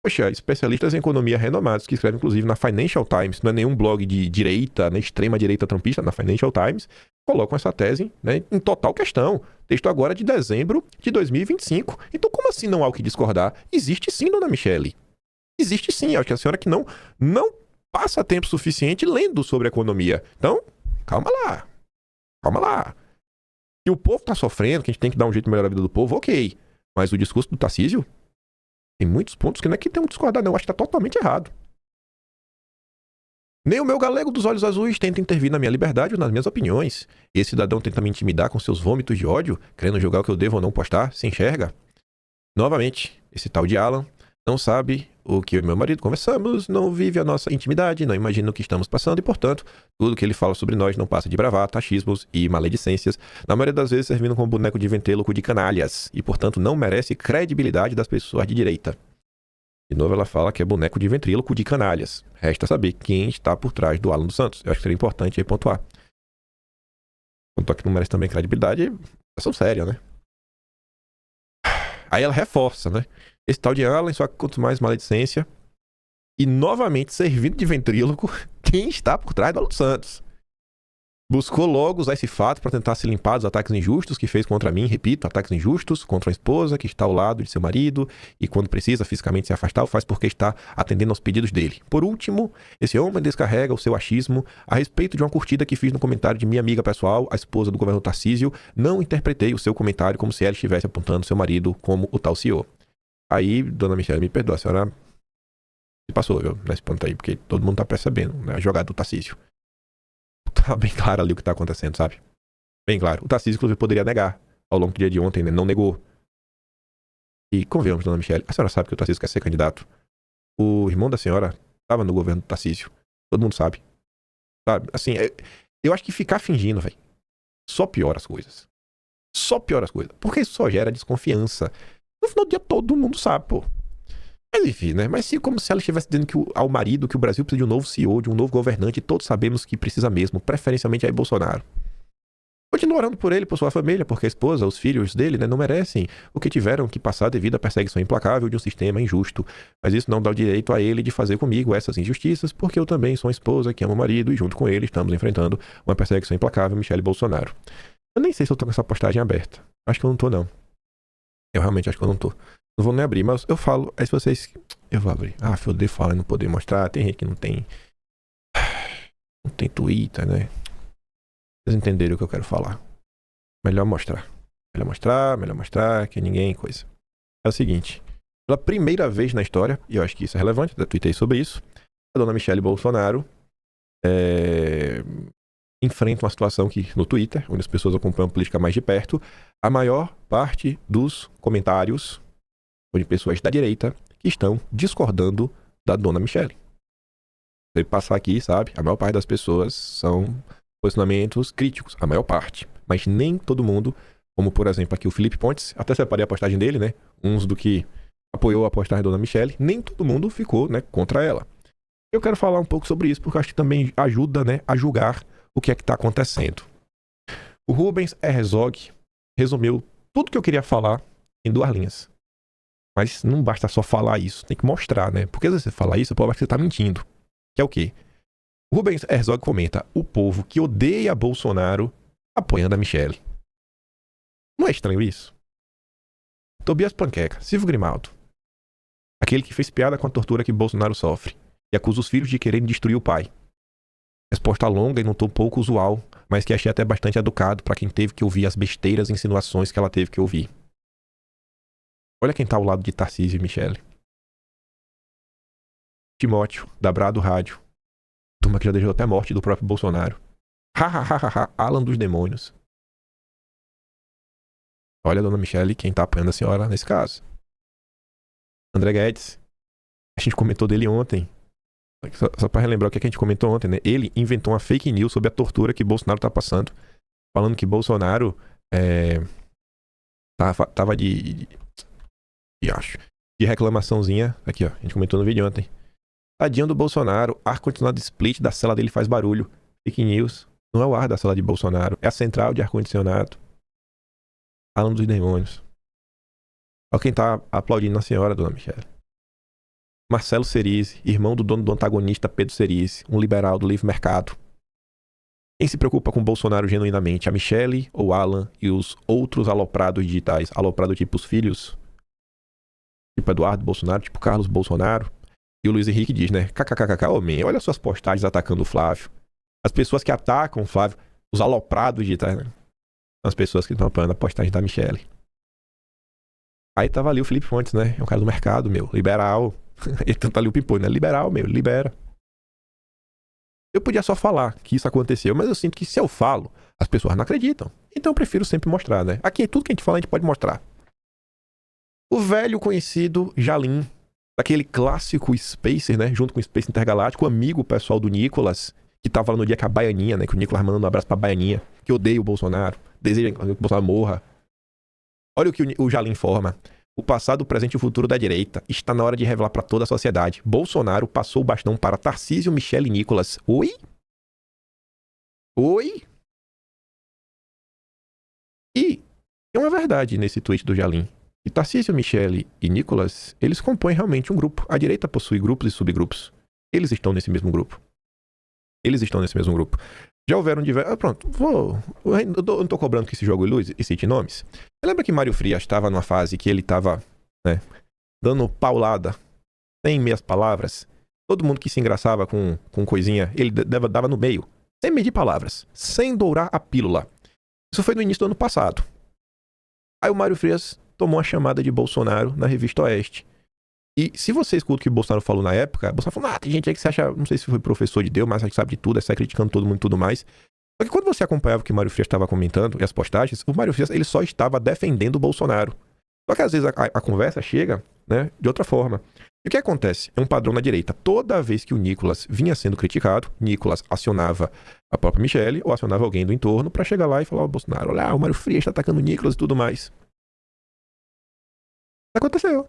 Poxa, especialistas em economia renomados, que escrevem inclusive na Financial Times, não é nenhum blog de direita, né, extrema direita trumpista, na Financial Times, colocam essa tese, né, em total questão. Texto agora de dezembro de 2025. Então como assim não há o que discordar? Existe sim, dona Michele. Existe sim. Acho que a senhora que não passa tempo suficiente lendo sobre economia. Então, calma lá. Calma lá. Se o povo tá sofrendo, que a gente tem que dar um jeito de melhorar a vida do povo, ok. Mas o discurso do Tarcísio tem muitos pontos que não é que tem um discordar, não. Eu acho que tá totalmente errado. Nem o meu galego dos olhos azuis tenta intervir na minha liberdade ou nas minhas opiniões. E esse cidadão tenta me intimidar com seus vômitos de ódio, querendo julgar o que eu devo ou não postar, se enxerga. Novamente, esse tal de Alan não sabe o que eu e meu marido conversamos, não vive a nossa intimidade, não imagina o que estamos passando e, portanto, tudo que ele fala sobre nós não passa de bravata, achismos e maledicências, na maioria das vezes servindo como boneco de ventríloco de canalhas, e, portanto, não merece credibilidade das pessoas de direita. De novo ela fala que é boneco de ventríloco de canalhas. Resta saber quem está por trás do Alan dos Santos. Eu acho que seria importante aí pontuar. Pontuar que não merece também credibilidade, é ação séria, né? Aí ela reforça, né? Esse tal de Alan, só que quanto mais maledicência. E novamente, servindo de ventríloco, quem está por trás do Alan dos Santos. Buscou logo usar esse fato para tentar se limpar dos ataques injustos que fez contra mim, repito, ataques injustos contra a esposa que está ao lado de seu marido e quando precisa fisicamente se afastar, o faz porque está atendendo aos pedidos dele. Por último, esse homem descarrega o seu achismo a respeito de uma curtida que fiz no comentário de minha amiga pessoal, a esposa do governador Tarcísio. Não interpretei o seu comentário como se ela estivesse apontando seu marido como o tal CEO. Aí, dona Michele, me perdoa, a senhora se passou, viu, nesse ponto aí, porque todo mundo tá percebendo, né, a jogada do Tarcísio. Tá bem claro ali o que tá acontecendo, sabe? Bem claro. O Tarcísio, inclusive, poderia negar ao longo do dia de ontem, né? Não negou. E convenhamos, dona Michele, a senhora sabe que o Tarcísio quer ser candidato. O irmão da senhora estava no governo do Tarcísio. Todo mundo sabe. Sabe? Assim, eu acho que ficar fingindo, velho, só piora as coisas. só piora as coisas. Porque isso só gera desconfiança. No final do dia, todo mundo sabe, pô. Mas enfim, né? Mas como se ela estivesse dizendo ao marido que o Brasil precisa de um novo CEO, de um novo governante, e todos sabemos que precisa mesmo, preferencialmente aí Bolsonaro. Continua orando por ele, por sua família, porque a esposa, os filhos dele, né, não merecem o que tiveram que passar devido à perseguição implacável de um sistema injusto. Mas isso não dá o direito a ele de fazer comigo essas injustiças, porque eu também sou uma esposa que ama o marido e junto com ele estamos enfrentando uma perseguição implacável, Michele Bolsonaro. Eu nem sei se eu tô com essa postagem aberta. Acho que eu não tô, não. Eu realmente acho que eu não tô. Não vou nem abrir, mas eu falo, aí se vocês... Eu vou abrir. Ah, eu odeio falar e não poder mostrar. Tem gente que não tem... Não tem Twitter, né? Vocês entenderam o que eu quero falar. Melhor mostrar. Melhor mostrar, que ninguém coisa. É o seguinte. Pela primeira vez na história, e eu acho que isso é relevante, eu tuitei sobre isso, a dona Michele Bolsonaro enfrenta uma situação que, no Twitter, onde as pessoas acompanham a política mais de perto, a maior parte dos comentários de pessoas da direita que estão discordando da dona Michele. Se passar aqui, sabe, a maior parte das pessoas são posicionamentos críticos, a maior parte. Mas nem todo mundo, como por exemplo aqui o Felipe Pontes, até separei a postagem dele, né, uns do que apoiou a postagem da dona Michele, nem todo mundo ficou, né, contra ela. Eu quero falar um pouco sobre isso, porque eu acho que também ajuda, né, a julgar o que é que está acontecendo. O Rubens Herzog resumiu tudo que eu queria falar em 2 linhas. Mas não basta só falar isso, tem que mostrar, né? Porque às vezes você fala isso, o povo acha que você está mentindo. Que é o quê? O Rubens Herzog comenta: o povo que odeia Bolsonaro apoiando a Michele. Não é estranho isso? Tobias Panqueca, Silvio Grimaldo, aquele que fez piada com a tortura que Bolsonaro sofre e acusa os filhos de quererem destruir o pai. Resposta longa e não tão pouco usual, mas que achei até bastante educado para quem teve que ouvir as besteiras e insinuações que ela teve que ouvir. Olha quem tá ao lado de Tarcísio e Michele. Timóteo, da Brado Rádio. Turma que já deixou até a morte do próprio Bolsonaro. Alan dos demônios. Olha, dona Michele, quem tá apoiando a senhora nesse caso. André Guedes. A gente comentou dele ontem. Só para relembrar o que a gente comentou ontem, né? Ele inventou uma fake news sobre a tortura que Bolsonaro tá passando. Falando que Bolsonaro tava de reclamaçãozinha. Aqui, ó. A gente comentou no vídeo ontem. Tadinho do Bolsonaro. Ar-condicionado split da cela dele faz barulho. Fake news. Não é o ar da cela de Bolsonaro. É a central de ar-condicionado. Alan dos demônios. Olha quem tá aplaudindo a senhora, dona Michele. Marcelo Cerise, irmão do dono do antagonista Pedro Cerise, um liberal do livre mercado. Quem se preocupa com Bolsonaro genuinamente? A Michele ou Alan e os outros aloprados digitais? Aloprado tipo os filhos? Tipo Eduardo Bolsonaro, tipo Carlos Bolsonaro? E o Luiz Henrique diz, né? KKKK, homem, olha suas postagens atacando o Flávio. As pessoas que atacam o Flávio, os aloprados digitais, né? As pessoas que estão apoiando a postagem da Michele. Aí tava ali o Felipe Fontes, né? É um cara do mercado, meu, liberal. Ele tenta ali o pimpolho, né? Liberal, meu, libera. Eu podia só falar que isso aconteceu, mas eu sinto que se eu falo, as pessoas não acreditam. Então eu prefiro sempre mostrar, né? Aqui, tudo que a gente fala, a gente pode mostrar. O velho conhecido Jalim, daquele clássico Spacer, né? Junto com o Space Intergaláctico, amigo pessoal do Nicolas, que tava lá no dia com a Baianinha, né? Que o Nicolas mandando um abraço pra Baianinha, que odeia o Bolsonaro, deseja que o Bolsonaro morra. Olha o que o Jalim informa. O passado, o presente e o futuro da direita. Está na hora de revelar para toda a sociedade. Bolsonaro passou o bastão para Tarcísio, Michele e Nicolas. Oi? Oi? E tem uma verdade nesse tweet do Jalim. E Tarcísio, Michele e Nicolas, eles compõem realmente um grupo. A direita possui grupos e subgrupos. Eles estão nesse mesmo grupo. Já houveram diversos... pronto, eu não tô cobrando que esse jogo luz e cite nomes. Você lembra que Mário Frias estava numa fase que ele estava, né, dando paulada, sem meias palavras? Todo mundo que se engraçava com coisinha, ele dava no meio, sem medir palavras, sem dourar a pílula. Isso foi no início do ano passado. Aí o Mário Frias tomou a chamada de Bolsonaro na Revista Oeste. E se você escuta o que o Bolsonaro falou na época, o Bolsonaro falou, tem gente aí que você acha, não sei se foi professor de Deus, mas acha que sabe de tudo, sai criticando todo mundo e tudo mais. Só que quando você acompanhava o que o Mário Frias estava comentando e as postagens, o Mário Frias, ele só estava defendendo o Bolsonaro. Só que às vezes a conversa chega, né, de outra forma. E o que acontece? É um padrão na direita. Toda vez que o Nicolas vinha sendo criticado, Nicolas acionava a própria Michelle ou acionava alguém do entorno para chegar lá e falar ao Bolsonaro, olha, o Mário Frias está atacando o Nicolas e tudo mais. Aconteceu.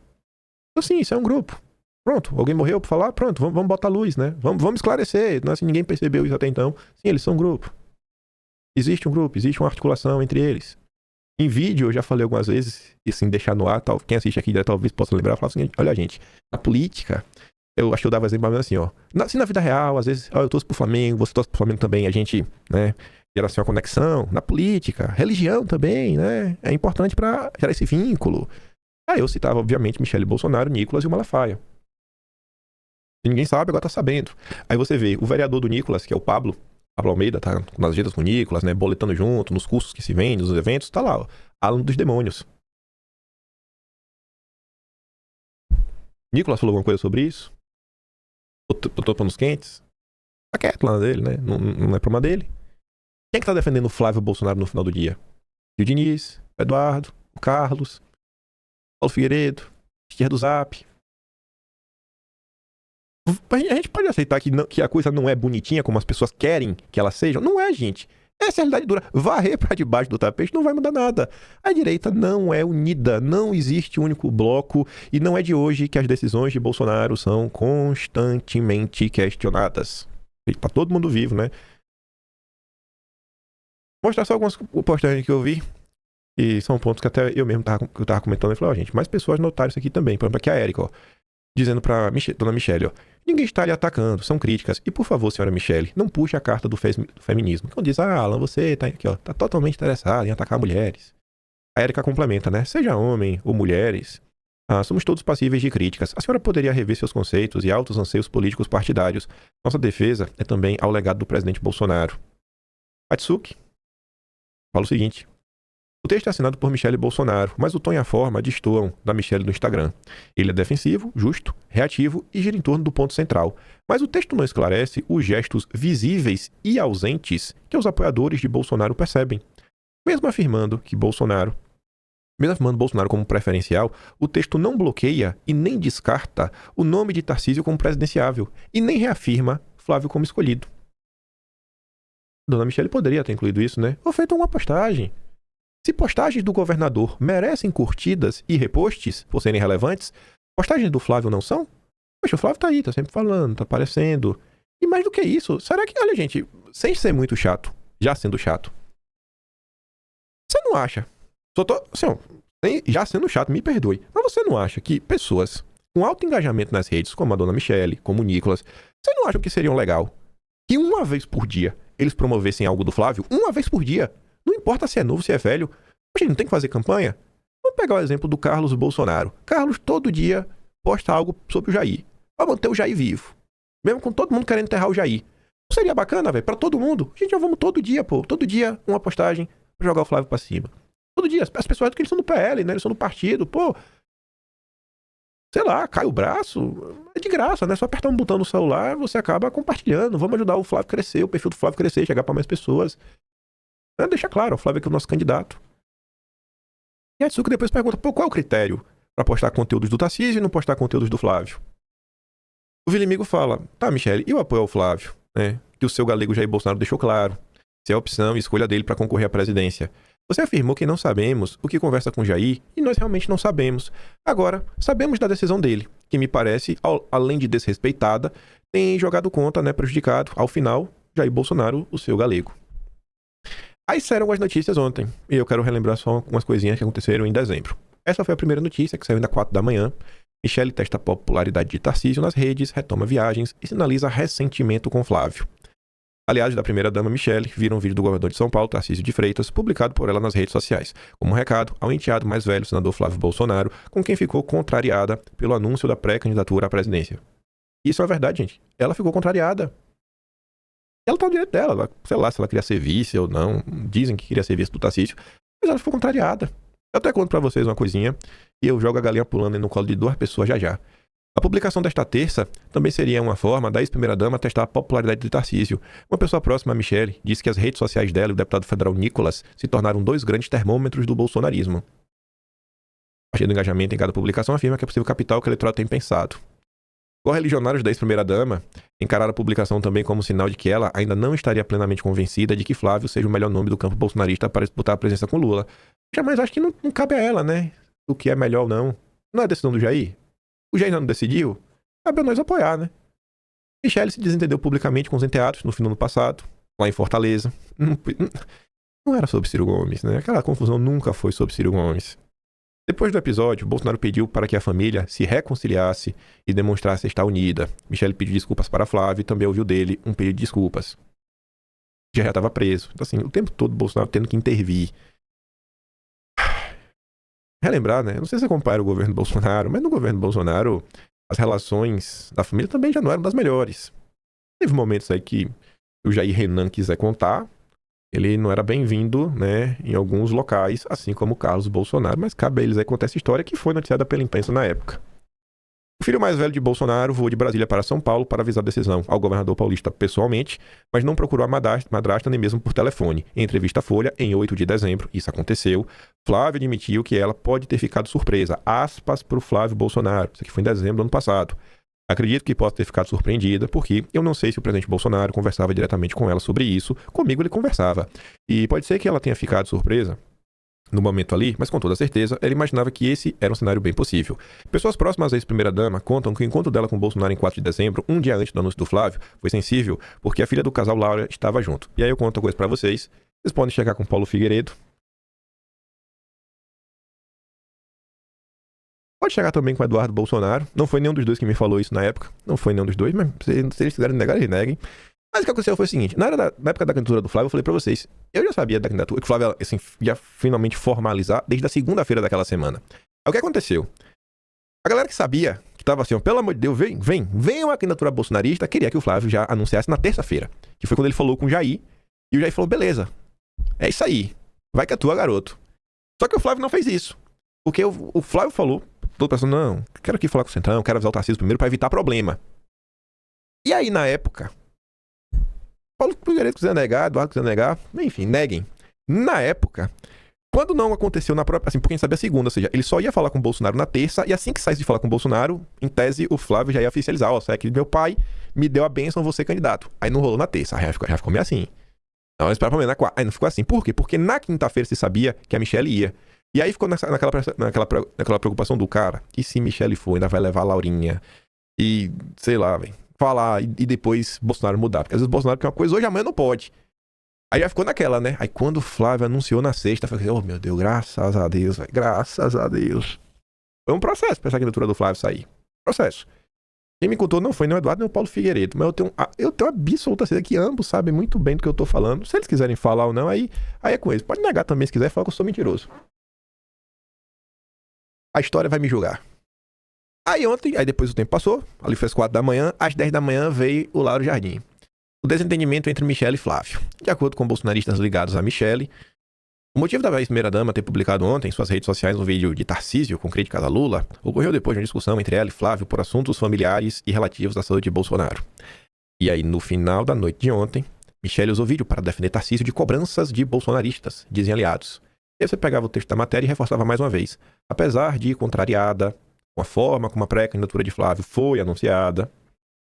Então sim, isso é um grupo. Pronto, alguém morreu por falar? Pronto, vamos botar luz, né? Vamos esclarecer. Não é assim, ninguém percebeu isso até então. Sim, eles são um grupo. Existe um grupo, existe uma articulação entre eles. Em vídeo, eu já falei algumas vezes, e assim, deixar no ar, quem assiste aqui talvez possa lembrar, falar assim, olha gente, na política, eu acho que eu dava exemplo assim, ó, assim na vida real, às vezes, eu torço pro Flamengo, você torce pro Flamengo também, a gente, né, gera assim uma conexão. Na política, religião também, né, é importante para gerar esse vínculo. Aí eu citava, obviamente, Michelle Bolsonaro, Nicolas e o Malafaia. E ninguém sabe, agora tá sabendo. Aí você vê o vereador do Nicolas, que é o Pablo Almeida, tá nas agendas com o Nicolas, né, boletando junto, nos cursos que se vendem, nos eventos, tá lá, ó, aluno dos demônios. Nicolas falou alguma coisa sobre isso? Botou panos quentes? Tá quieto lá dele, né, não é problema dele. Quem é que tá defendendo o Flávio Bolsonaro no final do dia? O Diniz, o Eduardo, o Carlos, Paulo Figueiredo, Esquerda do Zap. A gente pode aceitar que a coisa não é bonitinha como as pessoas querem que ela seja? Não é, gente. Essa é a realidade dura. Varrer pra debaixo do tapete não vai mudar nada. A direita não é unida. Não existe um único bloco. E não é de hoje que as decisões de Bolsonaro são constantemente questionadas. Tá todo mundo vivo, né? Vou mostrar só algumas postagens que eu vi. E são pontos que até eu mesmo tava comentando. Eu falei, ó, gente, mais pessoas notaram isso aqui também. Por exemplo, aqui a Érica, ó. Dizendo pra dona Michelle, ó, ninguém está lhe atacando, são críticas. E por favor, senhora Michelle, não puxe a carta do feminismo. Então diz, Alan, você tá aqui, ó, tá totalmente interessado em atacar mulheres. A Érica complementa, né? Seja homem ou mulheres, somos todos passíveis de críticas. A senhora poderia rever seus conceitos e altos anseios políticos partidários. Nossa defesa é também ao legado do presidente Bolsonaro. Atsuki fala o seguinte. O texto é assinado por Michelle Bolsonaro, mas o tom e a forma destoam da Michelle no Instagram. Ele é defensivo, justo, reativo e gira em torno do ponto central. Mas o texto não esclarece os gestos visíveis e ausentes que os apoiadores de Bolsonaro percebem. Mesmo afirmando Bolsonaro como preferencial, o texto não bloqueia e nem descarta o nome de Tarcísio como presidenciável e nem reafirma Flávio como escolhido. Dona Michelle poderia ter incluído isso, né? Ou feito uma postagem. Se postagens do governador merecem curtidas e repostes por serem relevantes, postagens do Flávio não são? Poxa, o Flávio tá aí, tá sempre falando, tá aparecendo. E mais do que isso, será que, olha gente, sem ser muito chato, já sendo chato, você não acha, já sendo chato, me perdoe, mas você não acha que pessoas com alto engajamento nas redes, como a dona Michelle, como o Nicolas, você não acha que seria legal que uma vez por dia eles promovessem algo do Flávio? Uma vez por dia. Não importa se é novo, se é velho. A gente não tem que fazer campanha? Vamos pegar o exemplo do Carlos Bolsonaro. Carlos todo dia posta algo sobre o Jair. Vai manter o Jair vivo. Mesmo com todo mundo querendo enterrar o Jair. Não seria bacana, velho? Pra todo mundo. Gente, já vamos todo dia, pô. Todo dia uma postagem pra jogar o Flávio pra cima. Todo dia. As pessoas que eles são do PL, né? Eles são do partido. Pô. Sei lá, cai o braço. É de graça, né? Só apertar um botão no celular, você acaba compartilhando. Vamos ajudar o Flávio a crescer, o perfil do Flávio a crescer, chegar pra mais pessoas. Deixa claro, o Flávio aqui é o nosso candidato. E a Atsuki depois pergunta, pô, qual é o critério para postar conteúdos do Tarcísio e não postar conteúdos do Flávio? O Vilimigo fala, tá, Michelle, e o apoio ao Flávio, né? Que o seu galego Jair Bolsonaro deixou claro. Se é a opção e escolha dele para concorrer à presidência. Você afirmou que não sabemos o que conversa com Jair e nós realmente não sabemos. Agora, sabemos da decisão dele, que me parece, além de desrespeitada, tem jogado contra, né, prejudicado, ao final, Jair Bolsonaro, o seu galego. Aí saíram as notícias ontem, e eu quero relembrar só umas coisinhas que aconteceram em dezembro. Essa foi a primeira notícia, que saiu ainda 4 da manhã. Michelle testa a popularidade de Tarcísio nas redes, retoma viagens e sinaliza ressentimento com Flávio. Aliados da primeira-dama Michelle viram um vídeo do governador de São Paulo, Tarcísio de Freitas, publicado por ela nas redes sociais, como um recado ao enteado mais velho, senador Flávio Bolsonaro, com quem ficou contrariada pelo anúncio da pré-candidatura à presidência. Isso é verdade, gente. Ela ficou contrariada. Ela tá no direito dela, sei lá se ela queria ser vice ou não. Dizem que queria ser vice do Tarcísio, mas ela ficou contrariada. Eu até conto pra vocês uma coisinha e eu jogo a galinha pulando aí no colo de 2 pessoas já já. A publicação desta terça também seria uma forma da ex-primeira-dama testar a popularidade de Tarcísio. Uma pessoa próxima a Michelle disse que as redes sociais dela e o deputado federal Nicolas se tornaram 2 grandes termômetros do bolsonarismo. A partir do engajamento em cada publicação afirma que é possível capital que o eleitorado tem pensado. Correligionários da ex-primeira-dama encararam a publicação também como sinal de que ela ainda não estaria plenamente convencida de que Flávio seja o melhor nome do campo bolsonarista para disputar a presença com Lula. Jamais acho que não cabe a ela, né? O que é melhor ou não. Não é decisão do Jair? O Jair ainda não decidiu? Cabe a nós apoiar, né? Michele se desentendeu publicamente com os enteados no fim do ano passado, lá em Fortaleza. Não era sobre Ciro Gomes, né? Aquela confusão nunca foi sobre Ciro Gomes. Depois do episódio, Bolsonaro pediu para que a família se reconciliasse e demonstrasse estar unida. Michele pediu desculpas para Flávio e também ouviu dele um pedido de desculpas. Já estava preso. Então, assim, o tempo todo Bolsonaro tendo que intervir. Relembrar, né? Não sei se você compara o governo Bolsonaro, mas no governo Bolsonaro as relações da família também já não eram das melhores. Teve momentos aí que o Jair Renan quiser contar, ele não era bem-vindo, né, em alguns locais, assim como o Carlos Bolsonaro, mas cabe a eles aí contar essa história que foi noticiada pela imprensa na época. O filho mais velho de Bolsonaro voou de Brasília para São Paulo para avisar a decisão ao governador paulista pessoalmente, mas não procurou a madrasta nem mesmo por telefone. Em entrevista à Folha, em 8 de dezembro, isso aconteceu, Flávio admitiu que ela pode ter ficado surpresa, aspas para o Flávio Bolsonaro, isso aqui foi em dezembro do ano passado. Acredito que possa ter ficado surpreendida, porque eu não sei se o presidente Bolsonaro conversava diretamente com ela sobre isso, comigo ele conversava. E pode ser que ela tenha ficado surpresa no momento ali, mas com toda certeza, ela imaginava que esse era um cenário bem possível. Pessoas próximas à ex-primeira-dama contam que o encontro dela com Bolsonaro em 4 de dezembro, um dia antes do anúncio do Flávio, foi sensível, porque a filha do casal Laura estava junto. E aí eu conto uma coisa pra vocês, vocês podem chegar com Paulo Figueiredo, pode chegar também com Eduardo Bolsonaro, não foi nenhum dos dois que me falou isso na época, não foi nenhum dos dois, mas se eles quiserem negar, eles neguem. Mas o que aconteceu foi o seguinte, na época da candidatura do Flávio, eu falei pra vocês, eu já sabia da candidatura, que o Flávio assim, ia finalmente formalizar desde a segunda-feira daquela semana. Aí o que aconteceu? A galera que sabia, que tava assim, ó, pelo amor de Deus, vem uma candidatura bolsonarista, queria que o Flávio já anunciasse na terça-feira, que foi quando ele falou com o Jair, e o Jair falou, beleza, é isso aí, vai que é tua, garoto. Só que o Flávio não fez isso, porque o Flávio falou, todo pensando, não, quero aqui falar com o Centrão, quero avisar o Tarcísio primeiro pra evitar problema. E aí, na época, Paulo Figueiredo quiser negar, Eduardo quiser negar, enfim, neguem. Na época, quando não aconteceu na própria, assim, porque a gente sabia a segunda, ou seja, ele só ia falar com o Bolsonaro na terça, e assim que saísse de falar com o Bolsonaro, em tese, o Flávio já ia oficializar, ó, sai aqui do meu pai, me deu a bênção, vou ser candidato. Aí não rolou na terça, aí já ficou meio assim. Não, esperava pra mim na quarta, aí não ficou assim. Por quê? Porque na quinta-feira se sabia que a Michele ia. E aí ficou naquela preocupação do cara, e se Michele for, ainda vai levar a Laurinha, e sei lá, velho, falar, e depois Bolsonaro mudar, porque às vezes Bolsonaro quer uma coisa hoje, amanhã não pode. Aí já ficou naquela, né? Aí quando o Flávio anunciou na sexta, eu falei, oh meu Deus, graças a Deus, véio, graças a Deus. Foi um processo pra essa candidatura do Flávio sair. Processo. Quem me contou não foi nem o Eduardo nem o Paulo Figueiredo, mas eu tenho absoluta certeza que ambos sabem muito bem do que eu tô falando. Se eles quiserem falar ou não, aí é com eles. Pode negar também se quiser, falar que eu sou mentiroso. A história vai me julgar. Aí ontem, aí depois o tempo passou, ali foi às 4 da manhã, às 10 da manhã veio o Lauro Jardim. O desentendimento entre Michele e Flávio. De acordo com bolsonaristas ligados a Michele, o motivo da ex-primeira-dama ter publicado ontem em suas redes sociais um vídeo de Tarcísio com críticas a Lula ocorreu depois de uma discussão entre ela e Flávio por assuntos familiares e relativos à saúde de Bolsonaro. E aí, no final da noite de ontem, Michele usou vídeo para defender Tarcísio de cobranças de bolsonaristas, dizem aliados. E aí você pegava o texto da matéria e reforçava mais uma vez. Apesar de contrariada com a forma como a pré-candidatura de Flávio foi anunciada,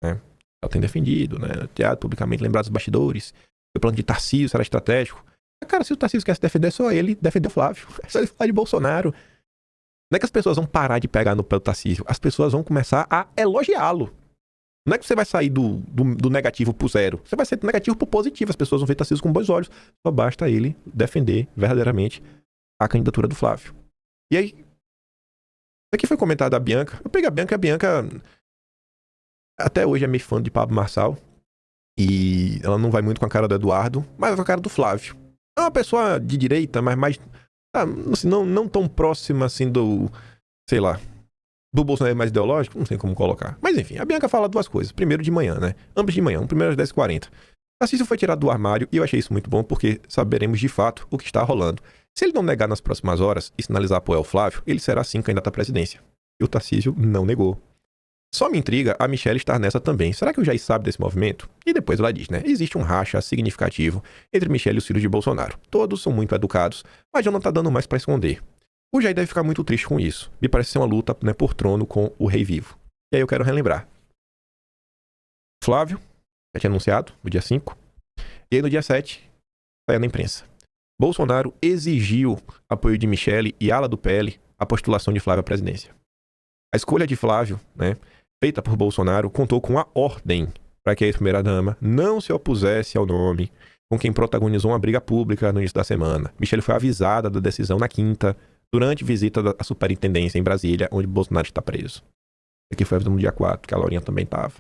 né? Ela tem defendido, né? Teatro publicamente lembrado dos bastidores, o plano de Tarcísio será estratégico. Cara, se o Tarcísio quer se defender, só ele defendeu o Flávio. É só ele falar de Bolsonaro. Não é que as pessoas vão parar de pegar no pé do Tarcísio, as pessoas vão começar a elogiá-lo. Não é que você vai sair do negativo pro zero, você vai sair do negativo pro positivo. As pessoas vão ver Tarcísio com bons olhos. Só basta ele defender verdadeiramente a candidatura do Flávio. E aí, aqui foi comentado a Bianca. Eu peguei a Bianca até hoje é meio fã de Pablo Marçal. E ela não vai muito com a cara do Eduardo, mas com a cara do Flávio. É uma pessoa de direita, mas mais assim, não tão próxima assim do, sei lá, do Bolsonaro mais ideológico, não sei como colocar. Mas enfim, a Bianca fala duas coisas. Primeiro de manhã, né? Ambos de manhã, primeiro às 10h40. Tarcísio foi tirado do armário e eu achei isso muito bom porque saberemos de fato o que está rolando. Se ele não negar nas próximas horas e sinalizar apoio ao Flávio, ele será sim candidato à presidência. E o Tarcísio não negou. Só me intriga a Michele estar nessa também. Será que o Jair sabe desse movimento? E depois ela diz, né? Existe um racha significativo entre Michele e os filhos de Bolsonaro. Todos são muito educados, mas já não tá dando mais pra esconder. O Jair deve ficar muito triste com isso. Me parece ser uma luta, né, por trono com o rei vivo. E aí eu quero relembrar. Flávio, já tinha anunciado, no dia 5. E aí no dia 7, saiu na imprensa. Bolsonaro exigiu apoio de Michele e ala do PL à postulação de Flávio à presidência. A escolha de Flávio, né, feita por Bolsonaro, contou com a ordem para que a ex-primeira-dama não se opusesse ao nome com quem protagonizou uma briga pública no início da semana. Michele foi avisada da decisão na quinta, durante visita à superintendência em Brasília, onde Bolsonaro está preso. Aqui foi no dia 4, que a Laurinha também estava.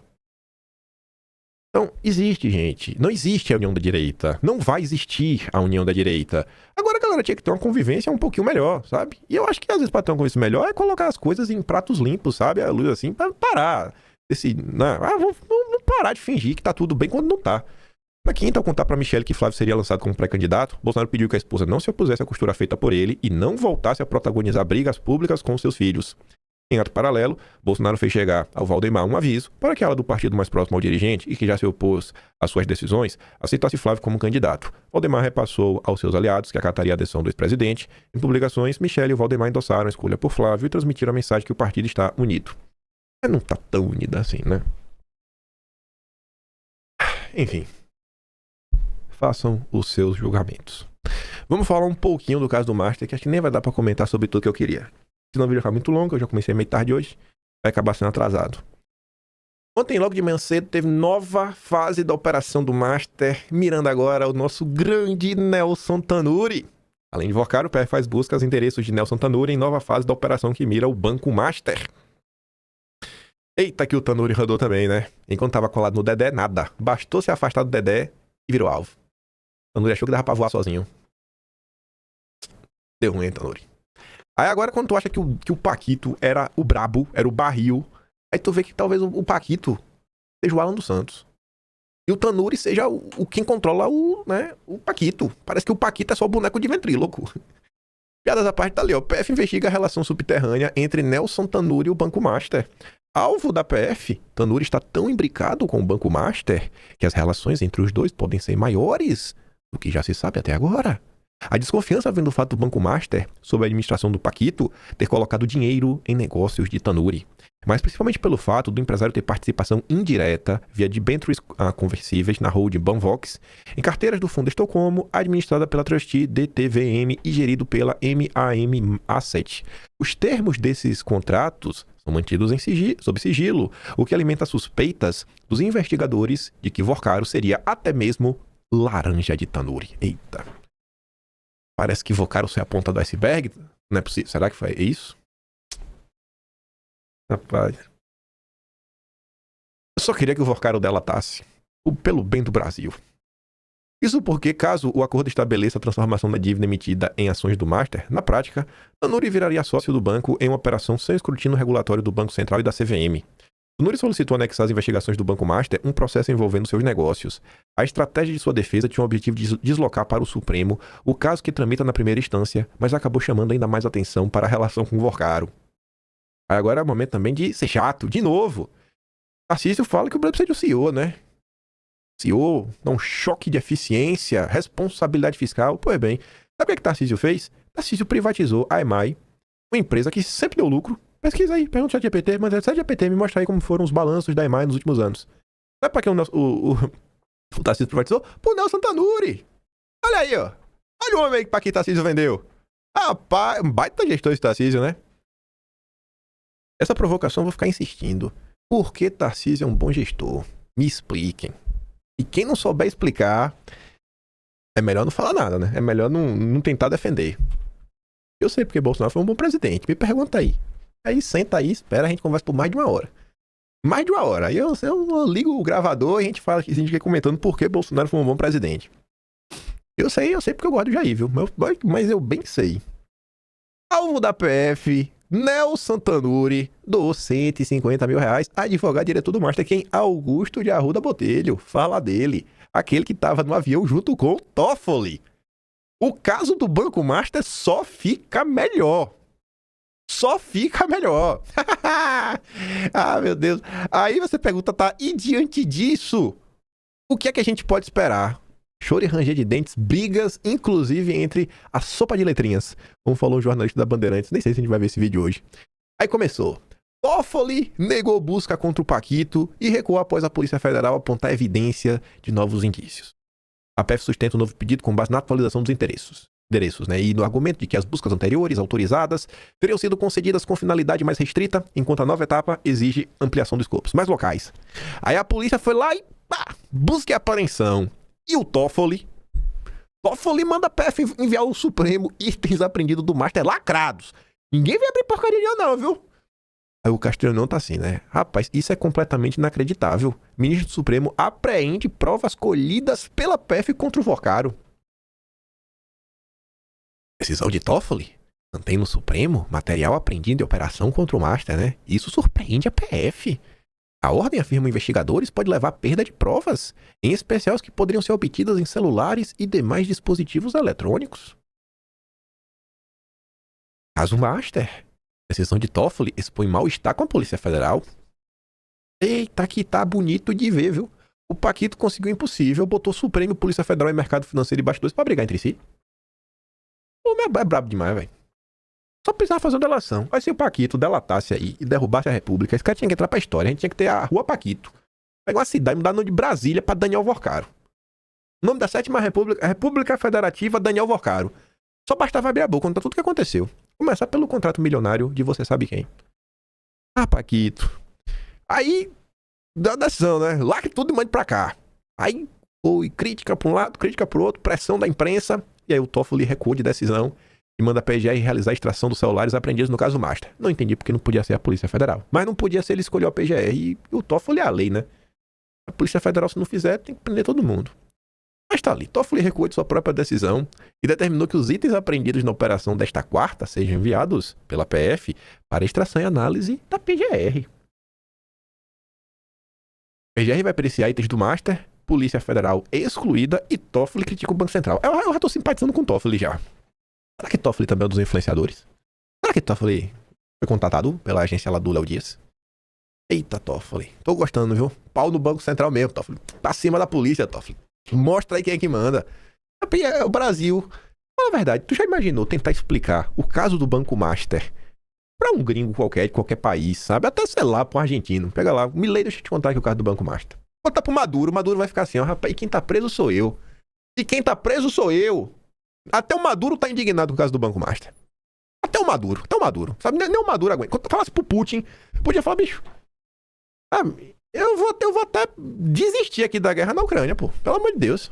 Então, existe, gente. Não existe a união da direita. Não vai existir a união da direita. Agora a galera tinha que ter uma convivência um pouquinho melhor, sabe? E eu acho que às vezes para ter uma convivência melhor é colocar as coisas em pratos limpos, sabe? A luz assim, para parar. Vamos parar de fingir que tá tudo bem quando não tá. Na quinta, ao contar para Michele que Flávio seria lançado como pré-candidato, Bolsonaro pediu que a esposa não se opusesse à costura feita por ele e não voltasse a protagonizar brigas públicas com seus filhos. Em ato paralelo, Bolsonaro fez chegar ao Valdemar um aviso para que ela do partido mais próximo ao dirigente e que já se opôs às suas decisões, aceitasse Flávio como candidato. Valdemar repassou aos seus aliados que acataria a adesão do ex-presidente. Em publicações, Michele e Valdemar endossaram a escolha por Flávio e transmitiram a mensagem que o partido está unido. Mas não está tão unido assim, né? Enfim. Façam os seus julgamentos. Vamos falar um pouquinho do caso do Master, que acho que nem vai dar para comentar sobre tudo que eu queria. Senão o vídeo vai ficar muito longo, eu já comecei meio tarde hoje, vai acabar sendo atrasado. Ontem, logo de manhã cedo, teve nova fase da operação do Master, mirando agora o nosso grande Nelson Tanuri. Além de invocar, o PF faz busca aos endereços de Nelson Tanuri em nova fase da operação que mira o Banco Master. Eita, que o Tanuri rodou também, né? Enquanto tava colado no Dedé, nada. Bastou se afastar do Dedé e virou alvo. Tanuri achou que dava pra voar sozinho. Deu ruim, Tanuri. Aí agora, quando tu acha que o Paquito era o brabo, era o barril, aí tu vê que talvez o Paquito seja o Alan dos Santos. E o Tanuri seja o quem controla o Paquito. Parece que o Paquito é só o boneco de ventríloco. Piadas à parte, tá ali, ó. PF investiga a relação subterrânea entre Nelson Tanuri e o Banco Master. Alvo da PF, Tanuri está tão imbricado com o Banco Master que as relações entre os dois podem ser maiores do que já se sabe até agora. A desconfiança vem do fato do Banco Master, sob a administração do Paquito, ter colocado dinheiro em negócios de Tanuri. Mas principalmente pelo fato do empresário ter participação indireta via debêntures conversíveis na holding Banvox, em carteiras do Fundo Estocolmo, administrada pela Trustee DTVM e gerido pela MAM Asset. Os termos desses contratos são mantidos sob sigilo, o que alimenta suspeitas dos investigadores de que Vorcaro seria até mesmo laranja de Tanuri. Eita. Parece que Vorcaro só é a ponta do iceberg. Não é possível. Será que foi isso? Rapaz. Eu só queria que o Vorcaro delatasse. Pelo bem do Brasil. Isso porque, caso o acordo estabeleça a transformação da dívida emitida em ações do Master, na prática, Tanuri viraria sócio do banco em uma operação sem escrutínio regulatório do Banco Central e da CVM. Tanuri solicitou anexar às investigações do Banco Master um processo envolvendo seus negócios. A estratégia de sua defesa tinha o objetivo de deslocar para o Supremo o caso que tramita na primeira instância, mas acabou chamando ainda mais atenção para a relação com o Vorcaro. Aí agora é o momento também de ser chato, de novo. Tarcísio fala que o Brasil precisa de um CEO, né? CEO, dá um choque de eficiência, responsabilidade fiscal. Pois bem, sabe o que Tarcísio fez? Tarcísio privatizou a EMAI, uma empresa que sempre deu lucro. Pesquisa aí, pergunta ao ChatGPT, mas o ChatGPT me mostra aí como foram os balanços da EMAI nos últimos anos. Sabe pra que o Tarcísio privatizou? Pro Nelson Tanuri. Olha aí, ó. Olha o homem aí pra que Tarcísio vendeu. Rapaz, um baita gestor esse Tarcísio, né? Essa provocação eu vou ficar insistindo. Por que Tarcísio é um bom gestor? Me expliquem. E quem não souber explicar, é melhor não falar nada, né? É melhor não tentar defender. Eu sei porque Bolsonaro foi um bom presidente. Me pergunta aí. Aí senta aí, espera, a gente conversa por mais de uma hora. Mais de uma hora. Aí eu ligo o gravador e a gente fala aqui, a gente fica comentando por que Bolsonaro foi um bom presidente. Eu sei porque eu gosto do Jair, viu? Mas eu bem sei. Alvo da PF, Nelson Tanuri, doou 150 mil reais. Advogado diretor do Master, quem? Augusto de Arruda Botelho. Fala dele. Aquele que estava no avião junto com o Toffoli. O caso do Banco Master só fica melhor. Só fica melhor. Ah, meu Deus. Aí você pergunta, tá? E diante disso, o que é que a gente pode esperar? Choro e ranger de dentes, brigas, inclusive entre a sopa de letrinhas, como falou o jornalista da Bandeirantes. Nem sei se a gente vai ver esse vídeo hoje. Aí começou. Toffoli negou busca contra o Paquito e recuou após a Polícia Federal apontar evidência de novos indícios. A PF sustenta o novo pedido com base na atualização dos endereços, né? E no argumento de que as buscas anteriores, autorizadas, teriam sido concedidas com finalidade mais restrita, enquanto a nova etapa exige ampliação dos escopos mais locais. Aí a polícia foi lá e busca e apreensão. E o Toffoli manda a PF enviar ao Supremo itens apreendidos do Master lacrados. Ninguém vai abrir porcaria não, viu? Aí o Castanhão tá assim, né? Rapaz, isso é completamente inacreditável. O ministro do Supremo apreende provas colhidas pela PF contra o Vocaro. Decisão de Toffoli mantém no Supremo material apreendido em operação contra o Master, né? Isso surpreende a PF. A ordem, afirma investigadores, pode levar à perda de provas, em especial as que poderiam ser obtidas em celulares e demais dispositivos eletrônicos. Caso Master. Decisão de Toffoli expõe mal-estar com a Polícia Federal. Eita, que tá bonito de ver, viu? O Paquito conseguiu o impossível, botou Supremo, Polícia Federal e Mercado Financeiro e bastidores pra brigar entre si. O homem é brabo demais, velho. Só precisava fazer uma delação. Aí se o Paquito delatasse aí e derrubasse a República, esse cara tinha que entrar pra história. A gente tinha que ter a Rua Paquito. Pegar uma cidade e mudar o nome de Brasília pra Daniel Vocaro. O nome da 7ª República, República Federativa Daniel Vocaro. Só bastava abrir a boca, contar tudo o que aconteceu. Começar pelo contrato milionário de você sabe quem. Paquito. Aí, dá a decisão, né? Lacre tudo e mande pra cá. Aí, foi crítica pra um lado, crítica pro outro, pressão da imprensa. E aí o Toffoli recuou de decisão e manda a PGR realizar a extração dos celulares apreendidos no caso Master. Não entendi porque não podia ser a Polícia Federal. Mas não podia ser ele escolher a PGR. E o Toffoli é a lei, né? A Polícia Federal, se não fizer, tem que prender todo mundo. Mas tá ali, Toffoli recuou de sua própria decisão e determinou que os itens apreendidos na operação desta quarta sejam enviados pela PF para extração e análise da PGR. PGR vai apreciar itens do Master, Polícia Federal excluída e Toffoli critica o Banco Central. Eu já tô simpatizando com Toffoli já. Será que Toffoli também é um dos influenciadores? Será que Toffoli foi contatado pela agência lá do Léo Dias? Eita, Toffoli. Tô gostando, viu? Pau no Banco Central mesmo, Toffoli. Pra cima da polícia, Toffoli. Mostra aí quem é que manda. É o Brasil. Fala a verdade, tu já imaginou tentar explicar o caso do Banco Master pra um gringo qualquer, de qualquer país, sabe? Até, sei lá, pra um argentino. Pega lá, Milei, deixa eu te contar aqui o caso do Banco Master. Conta pro Maduro, o Maduro vai ficar assim, ó, rapaz, e quem tá preso sou eu. E quem tá preso sou eu. Até o Maduro tá indignado com o caso do Banco Master. Até o Maduro, sabe? Nem o Maduro aguenta. Quando falasse pro Putin, podia falar, bicho, eu vou até desistir aqui da guerra na Ucrânia, pô. Pelo amor de Deus.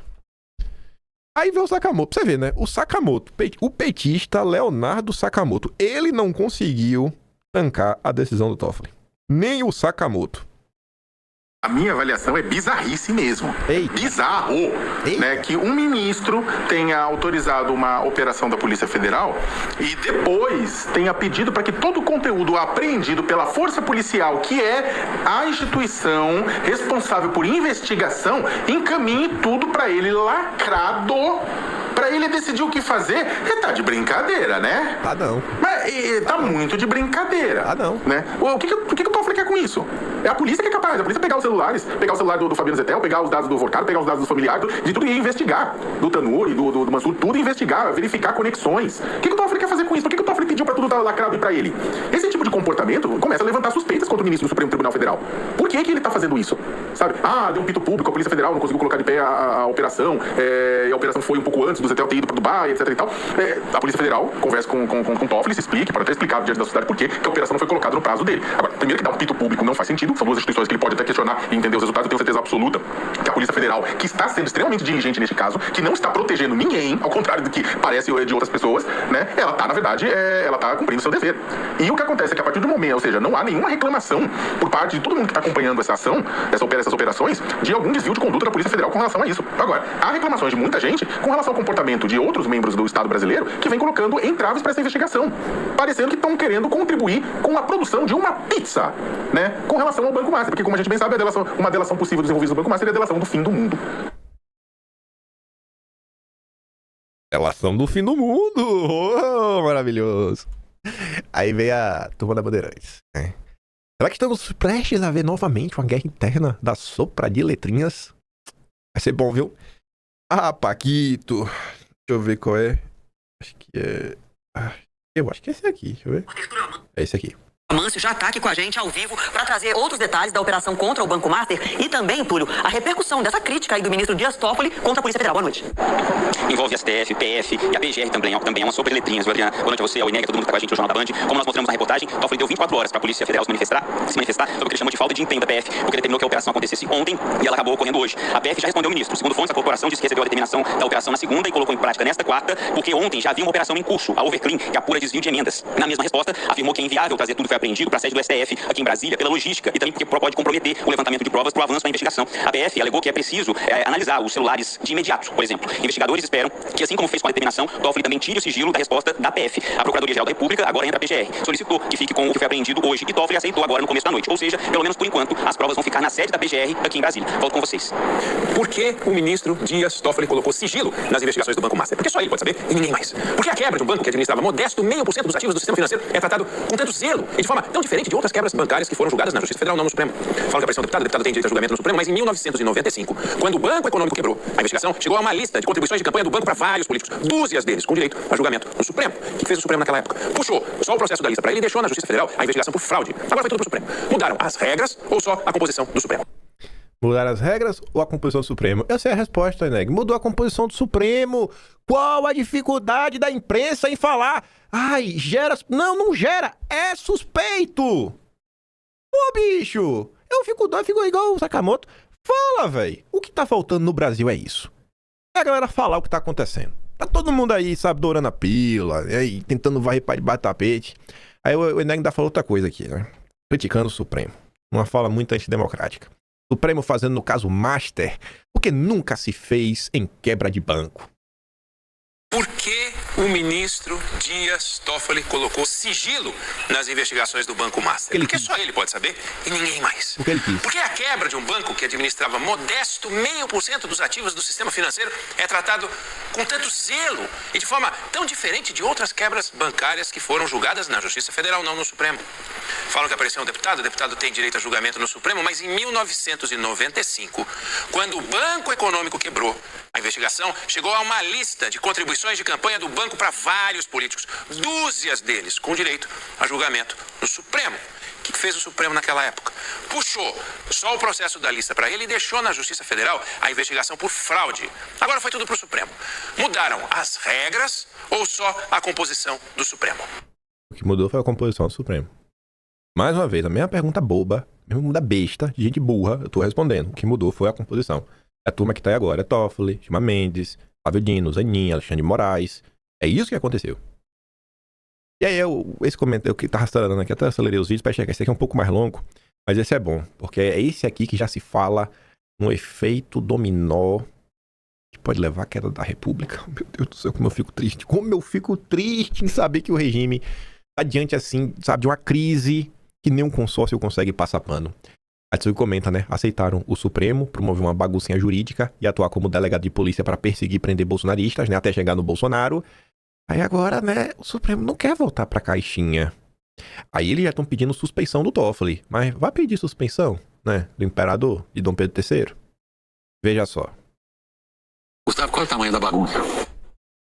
Aí vem o Sakamoto, pra você ver, né? O Sakamoto, o petista Leonardo Sakamoto, ele não conseguiu tancar a decisão do Toffoli. Nem o Sakamoto. A minha avaliação é bizarrice mesmo. Bizarro, né, que um ministro tenha autorizado uma operação da Polícia Federal e depois tenha pedido para que todo o conteúdo apreendido pela Força Policial, que é a instituição responsável por investigação, encaminhe tudo para ele lacrado, para ele decidir o que fazer. Tá de brincadeira, né? Tá não. Mas tá muito de brincadeira. Tá não. Né? O que o Toffoli quer com isso? É a polícia que é capaz, a polícia pegar os celulares, pegar o celular do Fabiano Zettel, pegar os dados do Vocaro, pegar os dados dos familiares, de tudo e investigar. Do Tanuri, do Mansur, tudo investigar, verificar conexões. O que o Toffoli quer fazer com isso? Por que o Toffoli pediu pra tudo estar lacrado e pra ele? Esse tipo de comportamento começa a levantar suspeitas contra o ministro do Supremo Tribunal Federal. Por que ele tá fazendo isso? Sabe? Deu um pito público, a Polícia Federal não conseguiu colocar de pé a operação, e a operação foi um pouco antes do Zettel ter ido pra Dubai, etc e tal. A Polícia Federal conversa com o Toffoli, se explique, para ter explicado diante da sociedade por que a operação não foi colocada no prazo dele. Agora, primeiro que dar um pito público não faz sentido, são duas instituições que ele pode até questionar e entender os resultados. Eu tenho certeza absoluta que a Polícia Federal, que está sendo extremamente diligente neste caso, que não está protegendo ninguém, ao contrário do que parece de outras pessoas, né? Ela tá, na verdade, ela tá cumprindo seu dever. E o que acontece é que a partir do momento, ou seja, não há nenhuma reclamação por parte de todo mundo que está acompanhando essa ação, essas operações, de algum desvio de conduta da Polícia Federal com relação a isso. Agora, há reclamações de muita gente com relação ao comportamento de outros membros do Estado brasileiro que vem colocando entraves para essa investigação, parecendo que estão querendo contribuir com a produção de uma pizza, né? Com relação ao Banco Master, porque como a gente bem sabe, uma delação possível dos envolvidos no Banco Master é a delação do fim do mundo. Delação do fim do mundo! Oh, maravilhoso! Aí vem a turma da Bandeirantes, né? Será que estamos prestes a ver novamente uma guerra interna da sopa de letrinhas? Vai ser bom, viu? Paquito. Deixa eu ver qual é. Acho que é... eu acho que é esse aqui, deixa eu ver. É esse aqui. Mâncio já está aqui com a gente ao vivo para trazer outros detalhes da operação contra o Banco Master e também, Túlio, a repercussão dessa crítica aí do ministro Dias Toffoli contra a Polícia Federal. Boa noite. Envolve STF, PF e a PGR também é uma sopa de letrinhas. Adriana, boa noite a você, ao INEG, a todo mundo que está com a gente no Jornal da Band. Como nós mostramos na reportagem, Toffoli deu 24 horas para a Polícia Federal se manifestar sobre o que ele chamou de falta de empenho da PF, porque determinou que a operação acontecesse ontem e ela acabou ocorrendo hoje. A PF já respondeu ao ministro. Segundo fontes, a corporação disse que recebeu a determinação da operação na segunda e colocou em prática nesta quarta, porque ontem já havia uma operação em curso, a Overclean, que apura desvio de emendas. Na mesma resposta, afirmou que é inviável trazer tudo que foi apreendido para a sede do STF aqui em Brasília pela logística e também porque pode comprometer o levantamento de provas para o avanço da investigação. A PF alegou que é preciso analisar os celulares de imediato, por exemplo. Investigadores esperam que, assim como fez com a determinação, Toffoli também tire o sigilo da resposta da PF. A Procuradoria-Geral da República, agora entra a PGR, solicitou que fique com o que foi apreendido hoje e Toffoli aceitou agora no começo da noite. Ou seja, pelo menos por enquanto, as provas vão ficar na sede da PGR aqui em Brasília. Volto com vocês. Por que o ministro Dias Toffoli colocou sigilo nas investigações do Banco Master? Porque só ele pode saber e ninguém mais. Porque a quebra de um banco que administrava modesto 0,5% dos ativos do sistema financeiro é tratado com tanto zelo e de forma tão diferente de outras quebras bancárias que foram julgadas na Justiça Federal, não no Supremo. Fala que apareceu o deputado tem direito a julgamento no Supremo, mas em 1995, quando o Banco Econômico quebrou, a investigação chegou a uma lista de contribuições de campanha do banco para vários políticos, dúzias deles com direito a julgamento no Supremo. O que fez o Supremo naquela época? Puxou só o processo da lista para ele e deixou na Justiça Federal a investigação por fraude. Agora foi tudo pro Supremo. Mudaram as regras ou só a composição do Supremo? Mudar as regras ou a composição do Supremo? Essa é a resposta, Neg. Mudou a composição do Supremo. Qual a dificuldade da imprensa em falar? Ai, gera... Não gera. É suspeito. Ô, bicho. Eu fico igual o Sakamoto. Fala, velho. O que tá faltando no Brasil é isso. É a galera falar o que tá acontecendo. Tá todo mundo aí, sabe, dourando a pílula, aí, tentando varrer para debaixo do tapete. Aí o Neg ainda falou outra coisa aqui, né? Criticando o Supremo. Uma fala muito antidemocrática. Supremo fazendo no caso Master, porque nunca se fez em quebra de banco. Por que o ministro Dias Toffoli colocou sigilo nas investigações do Banco Master? Porque só ele pode saber e ninguém mais. Porque a quebra de um banco que administrava modesto 0,5% dos ativos do sistema financeiro é tratado com tanto zelo e de forma tão diferente de outras quebras bancárias que foram julgadas na Justiça Federal, não no Supremo. Falam que apareceu um deputado, o deputado tem direito a julgamento no Supremo, mas em 1995, quando o Banco Econômico quebrou, a investigação chegou a uma lista de contribuições de campanha do banco para vários políticos, dúzias deles com direito a julgamento no Supremo. O que fez o Supremo naquela época? Puxou só o processo da lista para ele e deixou na Justiça Federal a investigação por fraude. Agora foi tudo para o Supremo. Mudaram as regras ou só a composição do Supremo? O que mudou foi a composição do Supremo. Mais uma vez, a mesma pergunta boba, a mesma pergunta besta, de gente burra, eu tô respondendo. O que mudou foi a composição. A turma que tá aí agora é Toffoli, Gilmar Mendes, Flávio Dino, Zanin, Alexandre de Moraes. É isso que aconteceu. E aí, esse comentário que tá acelerando aqui, até acelerei os vídeos para chegar. Esse aqui é um pouco mais longo, mas esse é bom, porque é esse aqui que já se fala no efeito dominó que pode levar à queda da República. Meu Deus do céu, como eu fico triste. Como eu fico triste em saber que o regime tá diante, assim, sabe, de uma crise que nenhum consórcio consegue passar pano. A Tsugi comenta, né? Aceitaram o Supremo, promover uma baguncinha jurídica e atuar como delegado de polícia para perseguir e prender bolsonaristas, né? Até chegar no Bolsonaro. Aí agora, né? O Supremo não quer voltar pra caixinha. Aí eles já estão pedindo suspeição do Toffoli. Mas vai pedir suspeição, né? Do imperador, de Dom Pedro III. Veja só. Gustavo, qual é o tamanho da bagunça?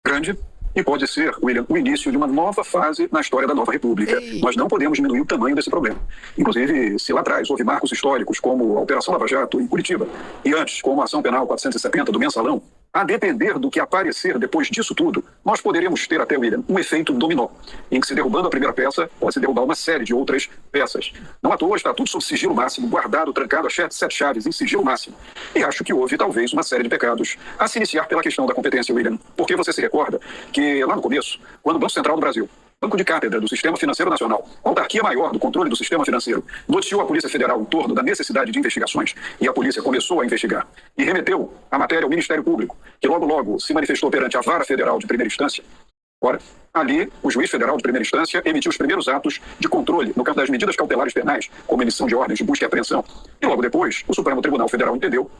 Grande. E pode ser, William, o início de uma nova fase na história da nova república. Nós não podemos diminuir o tamanho desse problema. Inclusive, se lá atrás houve marcos históricos como a Operação Lava Jato em Curitiba, e antes como a Ação Penal 470 do Mensalão, a depender do que aparecer depois disso tudo, nós poderíamos ter até, William, um efeito dominó, em que se derrubando a primeira peça, pode se derrubar uma série de outras peças. Não à toa está tudo sob sigilo máximo, guardado, trancado a 7 chaves, em sigilo máximo. E acho que houve, talvez, uma série de pecados, a se iniciar pela questão da competência, William. Porque você se recorda que, lá no começo, quando o Banco Central do Brasil, banco de cátedra do Sistema Financeiro Nacional, autarquia maior do controle do sistema financeiro, noticiou a Polícia Federal em torno da necessidade de investigações, e a polícia começou a investigar, e remeteu a matéria ao Ministério Público, que logo se manifestou perante a Vara Federal de Primeira Instância. Ora, ali, o juiz federal de primeira instância emitiu os primeiros atos de controle no campo das medidas cautelares penais, como emissão de ordens de busca e apreensão. E logo depois, o Supremo Tribunal Federal entendeu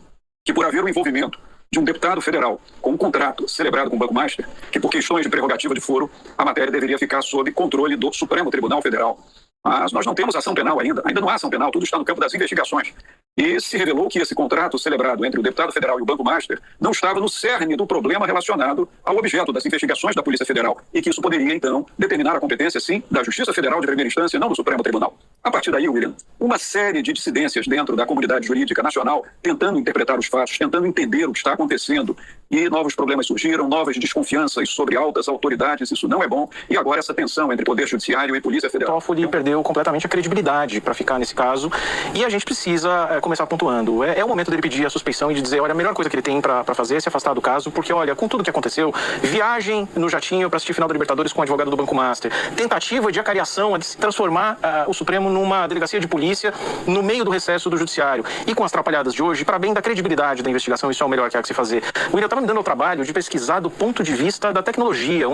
que, por haver o envolvimento de um deputado federal com um contrato celebrado com o Banco Master, que por questões de prerrogativa de foro, a matéria deveria ficar sob controle do Supremo Tribunal Federal. Mas nós não temos ação penal ainda não há ação penal, tudo está no campo das investigações. E se revelou que esse contrato celebrado entre o deputado federal e o Banco Master não estava no cerne do problema relacionado ao objeto das investigações da Polícia Federal e que isso poderia, então, determinar a competência, sim, da Justiça Federal de primeira instância, não do Supremo Tribunal. A partir daí, William, uma série de dissidências dentro da comunidade jurídica nacional, tentando interpretar os fatos, tentando entender o que está acontecendo, e novos problemas surgiram, novas desconfianças sobre altas autoridades, isso não é bom, e agora essa tensão entre Poder Judiciário e Polícia Federal. Toffoli perdeu completamente a credibilidade para ficar nesse caso, e a gente precisa começar pontuando. É o momento dele pedir a suspeição e de dizer, olha, a melhor coisa que ele tem para fazer é se afastar do caso, porque, olha, com tudo que aconteceu, viagem no jatinho para assistir final da Libertadores com o advogado do Banco Master, tentativa de acariação, de se transformar o Supremo numa delegacia de polícia no meio do recesso do Judiciário, e com as atrapalhadas de hoje, para bem da credibilidade da investigação, isso é o melhor que há que se fazer. O William estava me dando o trabalho de pesquisar do ponto de vista da tecnologia,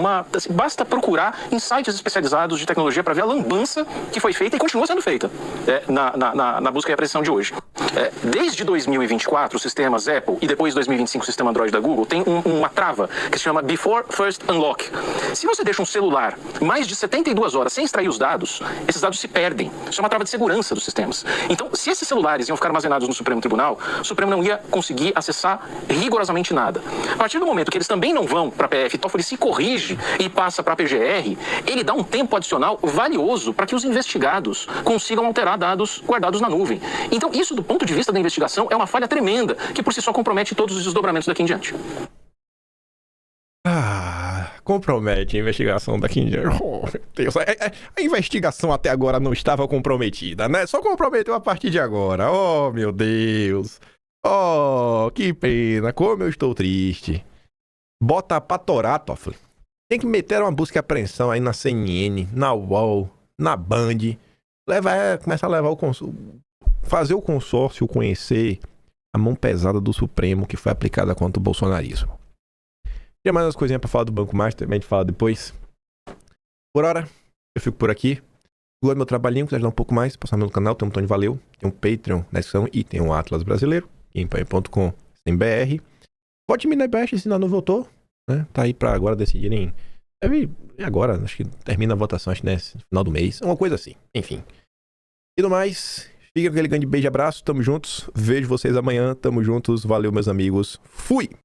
basta procurar em sites especializados de tecnologia para ver a lambança que foi feita e continua sendo feita na busca e apreensão de hoje. Desde 2024, os sistemas Apple e depois 2025 o sistema Android da Google tem uma trava que se chama Before First Unlock. Se você deixa um celular mais de 72 horas sem extrair os dados, esses dados se perdem. Isso é uma trava de segurança dos sistemas. Então, se esses celulares iam ficar armazenados no Supremo Tribunal, o Supremo não ia conseguir acessar rigorosamente nada. A partir do momento que eles também não vão para a PF, Toffoli se corrige e passa para a PGR, ele dá um tempo adicional valioso para que os investigados consigam alterar dados guardados na nuvem. Então, isso do ponto de vista da investigação é uma falha tremenda, que por si só compromete todos os desdobramentos daqui em diante. Compromete a investigação daqui em diante. Oh, meu Deus. A investigação até agora não estava comprometida, né? Só comprometeu a partir de agora. Oh, meu Deus. Oh, que pena. Como eu estou triste. Bota pra torar, Toffoli. Tem que meter uma busca e apreensão aí na CNN, na UOL, na Band. Começa a levar fazer o consórcio conhecer a mão pesada do Supremo que foi aplicada contra o bolsonarismo. Tinha mais umas coisinhas pra falar do Banco Master, também a gente fala depois. Por hora, eu fico por aqui. Gosto do meu trabalhinho, quiser ajudar um pouco mais, passar no meu canal, tem um botão de valeu, tem um Patreon na descrição e tem um Atlas brasileiro, empanha.com/br. Pode me na baixo se ainda não votou, né? Tá aí pra agora decidirem. E agora, acho que termina a votação, acho que no final do mês, uma coisa assim, enfim. E do mais, fica com aquele grande beijo e abraço, tamo juntos, vejo vocês amanhã, tamo juntos, valeu meus amigos, fui!